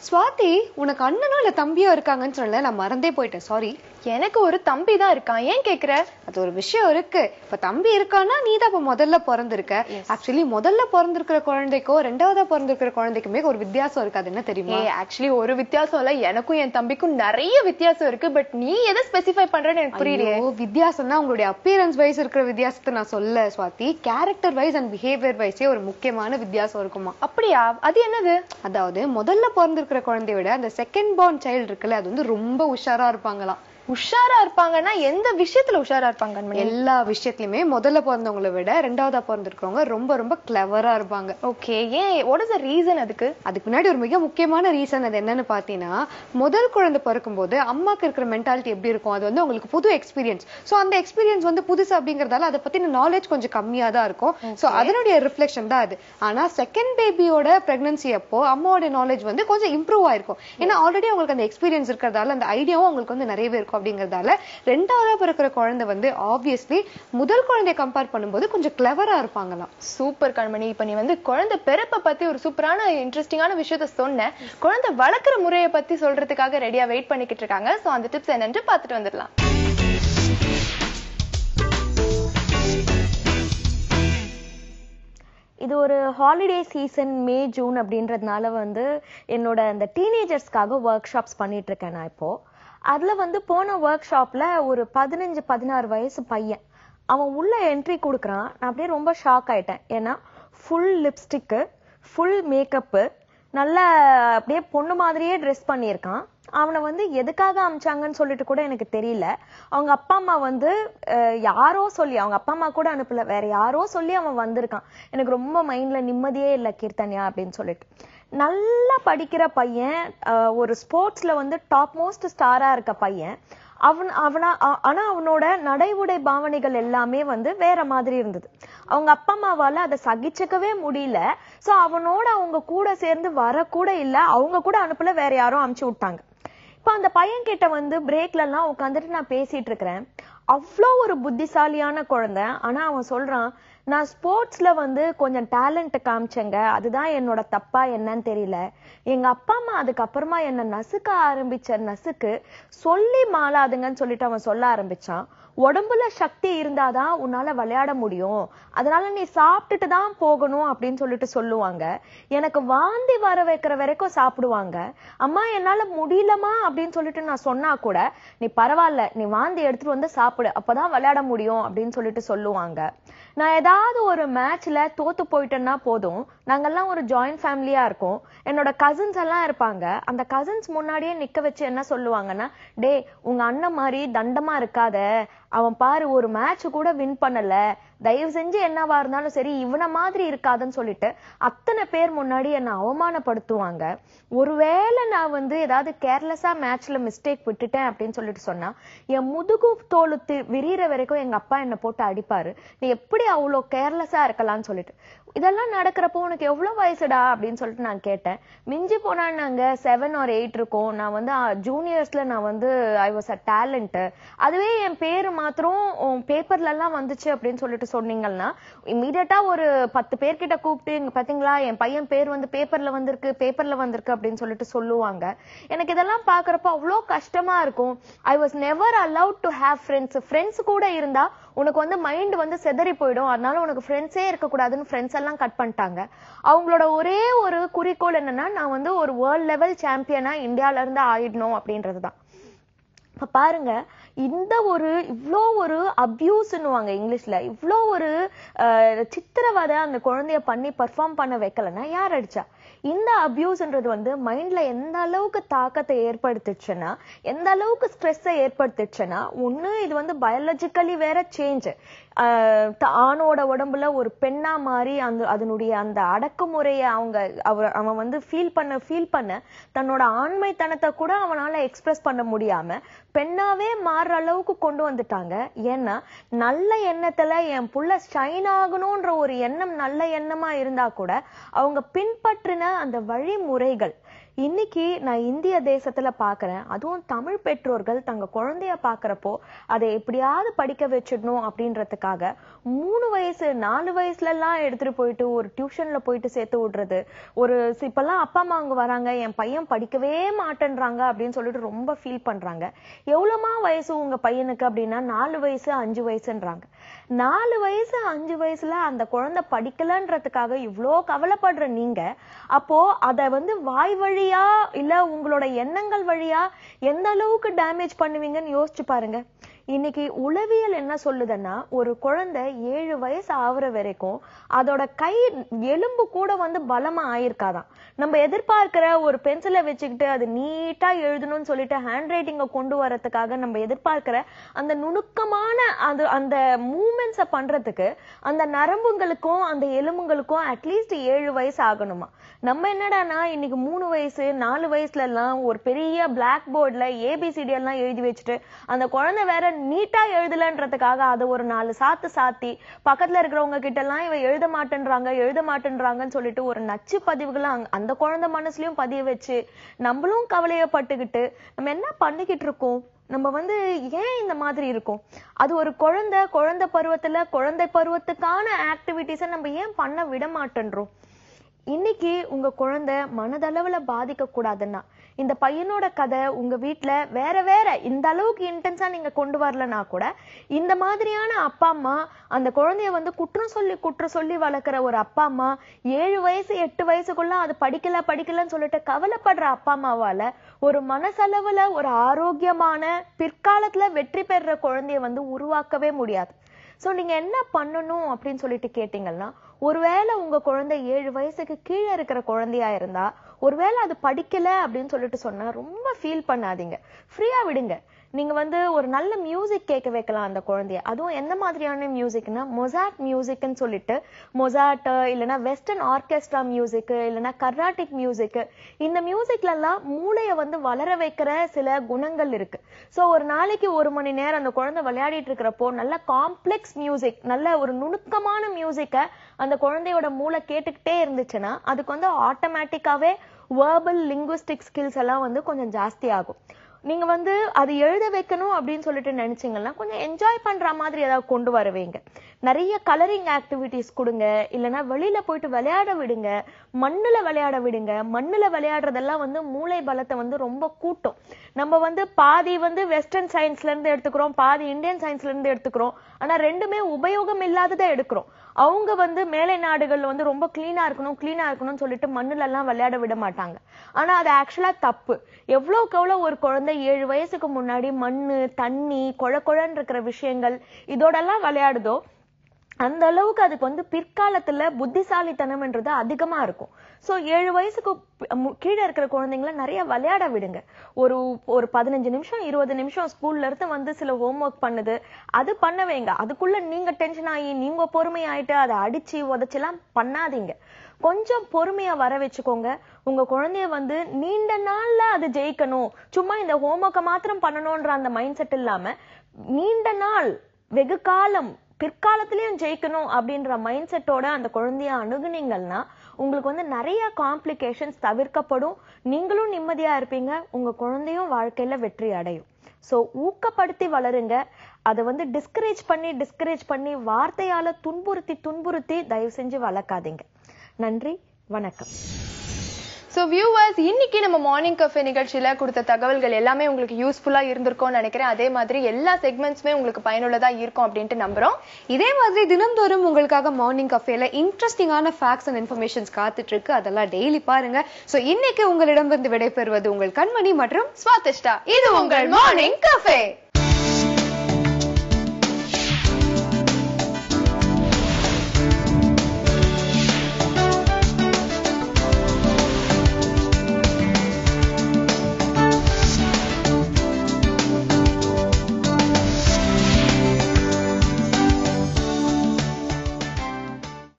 Swathi, உனக்கு அண்ணனோ இல்ல தம்பியோ இருக்காங்கன்னு சொல்லல, நான் மறந்தே போயிட்டேன், சாரி. எனக்கு ஒரு தம்பி தான் இருக்கான். ஏன் கேக்குற? அது ஒரு விஷயம் இருக்கு. இப்ப தம்பி இருக்கான்னா நீ தான் இப்ப முதல்ல பிறந்திருக்க. ஆக்சுவலி முதல்ல பிறந்திருக்கிற குழந்தைக்கோ ரெண்டாவதா பிறந்திருக்கிற குழந்தைக்குமே ஒரு வித்தியாசம் இருக்கு. அது என்ன தெரியுமா? ஆக்சுவலி ஒரு வித்தியாசம் இல்ல, எனக்கும் என் தம்பிக்கும் நிறைய வித்தியாசம் இருக்கு. பட் நீ எதை ஸ்பெசிஃபை பண்றேன்னு எனக்கு புரியலையே. வித்தியாசம்னா உங்களுடைய அப்பியரன்ஸ் வைஸ் இருக்கிற வித்தியாசத்தை நான் சொல்ல Swathi, character wise and behaviour வைஸே ஒரு முக்கியமான வித்தியாசம் இருக்குமா. அப்படியா? அது என்னது? அதாவது முதல்ல பிறந்திருக்கிற குழந்தைய விட அந்த செகண்ட் பார்ன் சைல்டு இருக்குல்ல, அது வந்து ரொம்ப உஷாரா இருப்பாங்களாம். உஷாரா இருப்பாங்கன்னா எந்த விஷயத்துல உஷாரா இருப்பாங்க? எல்லா விஷயத்துலயுமே முதல்ல பிறந்தவங்களை விட ரெண்டாவதா பிறந்திருக்கிறவங்க ரொம்ப ரொம்ப கிளவரா இருப்பாங்க. ஓகே, ஏன்? What is the reason? அதுக்கு முன்னாடி ஒரு மிக முக்கியமான ரீசன். அது என்னன்னு பாத்தீங்கன்னா, முதல் குழந்தை பிறக்கும் போது அம்மாக்கு இருக்கிற மென்டாலிட்டி எப்படி இருக்கும், அது வந்து உங்களுக்கு புது எக்ஸ்பீரியன்ஸ். சோ அந்த எக்ஸ்பீரியன்ஸ் வந்து புதுசு அப்படிங்கறதால அதை பத்தின நாலேஜ் கொஞ்சம் கம்மியா தான் இருக்கும். சோ அதனுடைய ரிஃப்ளெக்ஷன் தான் அது. ஆனா செகண்ட் பேபியோட பிரெக்னன்சி அப்போ அம்மாவோட நாலேஜ் வந்து கொஞ்சம் இம்ப்ரூவ் ஆயிருக்கும். ஏன்னா ஆல்ரெடி உங்களுக்கு அந்த எக்ஸ்பீரியன்ஸ் இருக்கிறதால அந்த ஐடியாவும் உங்களுக்கு வந்து நிறையவே இருக்கும். அப்படிங்கறதால ரெண்டாவதா பிறக்கிற குழந்தை வந்து ஆப்வியஸ்லி முதல் குழந்தையை கம்பேர் பண்ணும்போது கொஞ்சம் கிளவரா இருப்பாங்களாம். சூப்பர் கண்மணி. இப்ப நீ வந்து குழந்தை பிறப்பை பத்தி ஒரு சூப்பரான இன்ட்ரெஸ்டிங்கான விஷயத்த சொன்ன. குழந்தை வளர்க்குற முறையை பத்தி சொல்றதுக்காக ரெடியா வெயிட் பண்ணிக்கிட்டு இருக்காங்க. சோ அந்த டிப்ஸ் என்னன்னு பார்த்துட்டு வந்துடலாம். இது ஒரு ஹாலிடே சீசன், மே ஜூன் அப்படின்றதுனால வந்து என்னோட அந்த டீனேஜர்ஸ்க்காக ஒர்க் ஷாப்ஸ் பண்ணிட்டு இருக்கேன் நான் இப்போ. அதுல வந்து போன ஒர்க் ஷாப்ல ஒரு 15-16 வயசு பையன், அவன் உள்ள என்ட்ரி கொடுக்குறான். நான் அப்படியே ரொம்ப ஷாக் ஆயிட்டேன். ஏன்னா ஃபுல் லிப்ஸ்டிக்கு, ஃபுல் மேக்கப்பு, நல்ல அப்படியே பொண்ணு மாதிரியே ட்ரெஸ் பண்ணியிருக்கான். அவனை வந்து எதுக்காக அமிச்சாங்கன்னு சொல்லிட்டு கூட எனக்கு தெரியல. அவங்க அப்பா அம்மா வந்து யாரோ சொல்லி, அவங்க அப்பா அம்மா கூட அனுப்பல, வேற யாரோ சொல்லி அவன் வந்திருக்கான். எனக்கு ரொம்ப மைண்ட்ல நிம்மதியே இல்லை கீர்த்தன்யா அப்படின்னு சொல்லிட்டு. நல்லா படிக்கிற பையன், ஒரு ஸ்போர்ட்ஸ்ல வந்து டாப் மோஸ்ட் ஸ்டாரா இருக்க பையன். ஆனா அவனோட நடை உடை பாவனைகள் எல்லாமே வந்து வேற மாதிரி இருந்தது. அவங்க அப்பா அம்மாவால அதை சகிச்சுக்கவே முடியல. சோ அவனோட அவங்க கூட சேர்ந்து வர கூட இல்ல, அவங்க கூட அனுப்பல, வேற யாரும் அனுப்பிச்சு விட்டாங்க. இப்ப அந்த பையன் கிட்ட வந்து பிரேக்ல எல்லாம் உட்காந்துட்டு நான் பேசிட்டு இருக்கிறேன். அவ்வளோ ஒரு புத்திசாலியான குழந்தை. ஆனா அவன் சொல்றான், நான் ஸ்போர்ட்ஸ்ல வந்து கொஞ்சம் டேலண்ட் காமிச்சேங்க, அதுதான் என்னோட தப்பா என்னன்னு தெரியல. எங்க அப்பா அம்மா அதுக்கப்புறமா என்ன நசுக்க ஆரம்பிச்ச நசுக்கு சொல்லி மாளாதுங்கன்னு சொல்லிட்டு அவன் சொல்ல ஆரம்பிச்சான். உடம்புல சக்தி இருந்தாதான் உன்னால விளையாட முடியும், அதனால நீ சாப்பிட்டுட்டு தான் போகணும் அப்படின்னு சொல்லிட்டு சொல்லுவாங்க. எனக்கு வாந்தி வர வைக்கிற வரைக்கும் சாப்பிடுவாங்க. அம்மா என்னால முடியலமா அப்படின்னு சொல்லிட்டு நான் சொன்னா கூட, நீ பரவாயில்ல, நீ வாந்தி எடுத்துட்டு வந்து சாப்பிடு, அப்பதான் விளையாட முடியும் அப்படின்னு சொல்லிட்டு சொல்லுவாங்க. நான் ஏதாவது ஒரு மேட்ச்ல தோத்து போயிட்டேன்னா போதும், நாங்கெல்லாம் ஒரு ஜாயிண்ட் ஃபேமிலியா இருக்கோம், என்னோட கசின்ஸ் எல்லாம் இருப்பாங்க. அந்த கசின்ஸ் முன்னாடியே நிக்க வச்சு என்ன சொல்லுவாங்கன்னா, டே உங்க அண்ணன் மாதிரி தண்டமா இருக்காத, அவன் பாரு ஒரு மேட்ச் கூட வின் பண்ணல, தயவு செஞ்சு என்னவா இருந்தாலும் சரி இவனை மாதிரி இருக்காதுன்னு சொல்லிட்டு அத்தனை பேர் முன்னாடி என்ன அவமானப்படுத்துவாங்க. ஒருவேளை நான் வந்து ஏதாவது கேர்லெஸ்ஸா மேட்ச்ல மிஸ்டேக் விட்டுட்டேன் அப்படின்னு சொல்லிட்டு சொன்னா, என் முதுகு தோலு விரிகிற வரைக்கும் எங்க அப்பா என்ன போட்டு அடிப்பாரு. நீ எப்படி அவ்வளோ கேர்லெஸ்ஸா இருக்கலாம்னு சொல்லிட்டு. இதெல்லாம் நடக்கிறப்போ உனக்கு எவ்வளவு வயசுடா அப்படின்னு சொல்லிட்டு நான் கேட்டேன். மிஞ்சி போனா நாங்க 7 or 8 இருக்கோம். நான் வந்து ஜூனியர்ஸ்ல நான் வந்து ஐ வாஸ் அ டேலண்ட். அதுவே என் பேரு மாத்திரம் பேப்பர்ல எல்லாம் வந்துச்சு அப்படின்னு சொல்லிட்டு சொன்னீங்கன்னா, இமீடியட்டா ஒரு 10 பேர்கிட்ட கூப்பிட்டு, இங்க பாத்தீங்களா என் பையன் பேர் வந்து பேப்பர்ல வந்திருக்கு அப்படின்னு சொல்லிட்டு சொல்லுவாங்க. எனக்கு இதெல்லாம் பாக்குறப்ப அவ்வளோ கஷ்டமா இருக்கும். I was never allowed to have friends. Friends கூட இருந்தா உனக்கு வந்து மைண்ட் வந்து செதறி போயிடும், அதனால உனக்கு ஃப்ரெண்ட்ஸே இருக்கக்கூடாதுன்னு ஃப்ரெண்ட்ஸ் எல்லாம் கட் பண்ணிட்டாங்க. அவங்களோட ஒரே ஒரு குறிக்கோள் என்னன்னா, நான் வந்து ஒரு வேர்ல்ட் லெவல் சாம்பியனா இந்தியால இருந்து ஆயிடணும் அப்படின்றதுதான். இப்ப பாருங்க, இந்த ஒரு இவ்வளோ ஒரு அபியூஸ்ன்னுவாங்க இங்கிலீஷ்ல, இவ்வளோ ஒரு சித்திரவதை அந்த குழந்தைய பண்ணி பர்ஃபார்ம் பண்ண வைக்கலன்னா யார் அடிச்சா? இந்த அபியூஸ்ன்றது வந்து மைண்ட்ல எந்த அளவுக்கு தாக்கத்தை ஏற்படுத்துச்சுன்னா, எந்த அளவுக்கு ஸ்ட்ரெஸ்ஸை ஏற்படுத்துச்சுன்னா, ஒண்ணு இது வந்து பயாலஜிக்கலி வேற சேஞ்ச், ஆணோட உடம்புல ஒரு பெண்ணா மாறி அதனுடைய அந்த அடக்குமுறைய அவன் வந்து ஃபீல் பண்ண தன்னோட ஆண்மைத்தனத்தை கூட அவனால எக்ஸ்பிரஸ் பண்ண முடியாம பெண்ணாவே மாறுற அளவுக்கு கொண்டு வந்துட்டாங்க. ஏன்னா நல்ல எண்ணத்துல என் புள்ள ஷைன் ஆகணும்ன்ற ஒரு எண்ணம் நல்ல எண்ணமா இருந்தா கூட அவங்க பின்பற்றின அந்த வழிமுறைகள் இன்னைக்கு நான் இந்திய தேசத்துல பாக்குறேன். அதுவும் தமிழ் பெற்றோர்கள் தங்க குழந்தைய பாக்குறப்போ அதை எப்படியாவது படிக்க வச்சிடணும் அப்படின்றதுக்காக 3 வயசு 4 வயசுல எல்லாம் எடுத்துட்டு போயிட்டு ஒரு டியூஷன்ல போயிட்டு சேர்த்து விடுறது. இப்பெல்லாம் அப்பா அம்மா அங்க வராங்க, என் பையன் படிக்கவே மாட்டேன்றாங்க அப்படின்னு சொல்லிட்டு ரொம்ப ஃபீல் பண்றாங்க. எவ்வளவுமா வயசு உங்க பையனுக்கு அப்படின்னா 4 வயசு 5 வயசுன்றாங்க. 4 வயசு 5 வயசுல அந்த குழந்தை படிக்கலன்றதுக்காக இவ்வளோ கவலைப்படுற நீங்க, அப்போ அதை வந்து வாய் வழியா இல்ல உங்களோட எண்ணங்கள் வழியா எந்த அளவுக்கு டேமேஜ் பண்ணுவீங்கன்னு யோசிச்சு பாருங்க. இன்னைக்கு உளவியல் என்ன சொல்லுதுன்னா, ஒரு குழந்தை 7 வயசு ஆகுற வரைக்கும் அதோட கை எலும்பு கூட வந்து பலமா ஆயிருக்காதான். நம்ம எதிர்பார்க்கிற ஒரு பென்சிலை வச்சுக்கிட்டு அது நீட்டா எழுதணும்னு சொல்லிட்டு ஹேண்ட் ரைட்டிங்கை கொண்டு வரதுக்காக நம்ம எதிர்பார்க்கிற அந்த நுணுக்கமான அந்த மூமெண்ட்ஸை பண்றதுக்கு அந்த நரம்புகளுக்கும் அந்த எலும்புகளுக்கும் அட்லீஸ்ட் 7 வயசு ஆகணுமா. நம்ம என்னடானா இன்னைக்கு 3 வயசு 4 வயசுல எல்லாம் ஒரு பெரிய பிளாக் போர்ட்ல ABCD எல்லாம் எழுதி வச்சுட்டு அந்த குழந்தை வேற நீட்டா எழுதலன்றதுக்காக அதை ஒரு 4 சாத்தி பக்கத்துல இருக்கிறவங்க கிட்ட எல்லாம் இவ எழுத மாட்டேன்றாங்கன்னு சொல்லிட்டு ஒரு நச்சு பதிவுகளை அந்த குழந்தை மனசுலயும் பதிய வச்சு நம்மளும் கவலையப்பட்டுக்கிட்டு நம்ம என்ன பண்ணிக்கிட்டு இருக்கோம்? நம்ம வந்து ஏன் இந்த மாதிரி இருக்கும்? அது ஒரு குழந்தை பருவத்துக்கான ஆக்டிவிட்டிஸை நம்ம ஏன் பண்ண விட மாட்டேன்றோம்? இன்னைக்கு உங்க குழந்தை மனதளவுல பாதிக்க கூடாதுன்னா, இந்த பையனோட கதை உங்க வீட்டுல வேற இந்த அளவுக்கு இன்டென்ஸா நீங்க கொண்டு வரலன்னா கூட, இந்த மாதிரியான அப்பா அம்மா அந்த குழந்தைய வந்து குற்றம் சொல்லி வளர்க்கிற ஒரு அப்பா அம்மா 7 வயசு 8 வயசுக்குள்ள அது படிக்கலன்னு சொல்லிட்டு கவலைப்படுற அப்பா அம்மாவால ஒரு மனசளவுல ஒரு ஆரோக்கியமான பிற்காலத்துல வெற்றி பெறுற குழந்தைய வந்து உருவாக்கவே முடியாது. சோ நீங்க என்ன பண்ணணும் அப்படின்னு சொல்லிட்டு கேட்டீங்கன்னா, ஒருவேளை உங்க குழந்தை 7 வயசுக்கு கீழே இருக்கிற குழந்தையா இருந்தா ஒருவேளை அது படிக்கல அப்படின்னு சொல்லிட்டு சொன்னா ரொம்ப ஃபீல் பண்ணாதீங்க, ஃப்ரீயா விடுங்க. நீங்க வந்து ஒரு நல்ல மியூசிக் கேட்க வைக்கலாம் அந்த குழந்தைய. அதுவும் எந்த மாதிரியான மியூசிக்னா மொசாட் மியூசிக்னு சொல்லிட்டு, மொசாட் இல்லைன்னா வெஸ்டர்ன் ஆர்கெஸ்ட்ரா மியூசிக் இல்லைன்னா கர்நாடிக் மியூசிக், இந்த மியூசிக்ல எல்லாம் மூளைய வந்து வளர வைக்கிற சில குணங்கள் இருக்கு. சோ ஒரு நாளைக்கு 1 மணி நேரம் அந்த குழந்தை விளையாடிட்டு இருக்கிறப்போ நல்ல காம்ப்ளெக்ஸ் மியூசிக், நல்ல ஒரு நுணுக்கமான மியூசிக்க அந்த குழந்தையோட மூளை கேட்டுக்கிட்டே இருந்துச்சுன்னா அதுக்கு வந்து ஆட்டோமேட்டிக்காவே வேர்பல் லிங்குவிஸ்டிக் ஸ்கில்ஸ் எல்லாம் வந்து கொஞ்சம் ஜாஸ்தி ஆகும். நீங்க வந்து அது எழுத வைக்கணும் அப்படின்னு சொல்லிட்டு நினைச்சீங்கன்னா கொஞ்சம் என்ஜாய் பண்ற மாதிரி ஏதாவது கொண்டு வருவீங்க. நிறைய கலரிங் ஆக்டிவிட்டிஸ் கொடுங்க, இல்லைன்னா வெளியில போயிட்டு விளையாட விடுங்க, மண்ணுல விளையாட விடுங்க. மண்ணுல விளையாடுறதெல்லாம் வந்து மூளை பலத்தை வந்து ரொம்ப கூட்டும். நம்ம வந்து பாதி வந்து வெஸ்டர்ன் சயின்ஸ்ல இருந்து எடுத்துக்கிறோம், பாதி இந்தியன் சயின்ஸ்ல இருந்து எடுத்துக்கிறோம். ஆனா ரெண்டுமே உபயோகம் இல்லாததை எடுக்கிறோம். அவங்க வந்து மேலை நாடுகள்ல வந்து ரொம்ப கிளீனா இருக்கணும்னு சொல்லிட்டு மண்ணுல எல்லாம் விளையாட விட மாட்டாங்க. ஆனா அது ஆக்சுவலா தப்பு. எவ்வளவுக்கு எவ்வளவு ஒரு குழந்தை 7 வயசுக்கு முன்னாடி மண்ணு, தண்ணி, கொழன்னு இருக்கிற விஷயங்கள் இதோடெல்லாம் விளையாடுதோ அந்த அளவுக்கு அதுக்கு வந்து பிற்காலத்துல புத்திசாலித்தனம்ன்றது அதிகமா இருக்கும். சோ 7 வயசுக்கு கீழே இருக்கிற குழந்தைங்களை நிறைய விளையாட விடுங்க. ஒரு 15 நிமிஷம் 20 நிமிஷம் ஸ்கூல்ல இருந்து வந்து சில ஹோம்ஒர்க் பண்ணுது, அது பண்ண வைங்க. அதுக்குள்ள நீங்க டென்ஷன் ஆகி நீங்க பொறுமையாயிட்டு அதை அடிச்சு உதச்செல்லாம் பண்ணாதீங்க. கொஞ்சம் பொறுமையா வர வச்சுக்கோங்க. உங்க குழந்தைய வந்து நீண்ட நாள்ல அது ஜெயிக்கணும், சும்மா இந்த ஹோம்ஒர்க்கை மாத்திரம் பண்ணணும்ன்ற அந்த மைண்ட் செட் இல்லாம நீண்ட நாள் வெகு காலம் பிற்காலத்திலயும் ஜெயிக்கணும் அப்படின்ற மைண்ட் செட்டோட அந்த குழந்தைய அணுகுனீங்கன்னா உங்களுக்கு வந்து நிறைய காம்ப்ளிகேஷன்ஸ் தவிர்க்கப்படும். நீங்களும் நிம்மதியா இருப்பீங்க, உங்க குழந்தையும் வாழ்க்கையில வெற்றி அடையும். சோ ஊக்கப்படுத்தி வளருங்க. அதை வந்து டிஸ்கரேஜ் பண்ணி வார்த்தையால துன்புறுத்தி தயவு செஞ்சு வளர்க்காதீங்க. நன்றி, வணக்கம். ஸோ வியூவர்ஸ், இன்னைக்கு நம்ம மார்னிங் கஃபே நிகழ்ச்சியில கொடுத்த தகவல்கள் எல்லாமே உங்களுக்கு யூஸ்ஃபுல்லா இருந்திருக்கும்னு நினைக்கிறேன். அதே மாதிரி எல்லா செக்மெண்ட்ஸுமே உங்களுக்கு பயனுள்ளதா இருக்கும் அப்படின்ட்டு நம்புறோம். இதே மாதிரி தினம்தோறும் உங்களுக்காக மார்னிங் கஃபேல இன்ட்ரெஸ்டிங்கான ஃபேக்ட்ஸ் அண்ட் இன்ஃபர்மேஷன்ஸ் காத்துட்டு இருக்கு. அதெல்லாம் டெய்லி பாருங்க. சோ இன்னைக்கு உங்களிடமிருந்து விடைபெறுவது உங்கள் கண்மணி மற்றும் ஸ்வாதிஷ்டா. இது உங்கள் மார்னிங் கஃபே.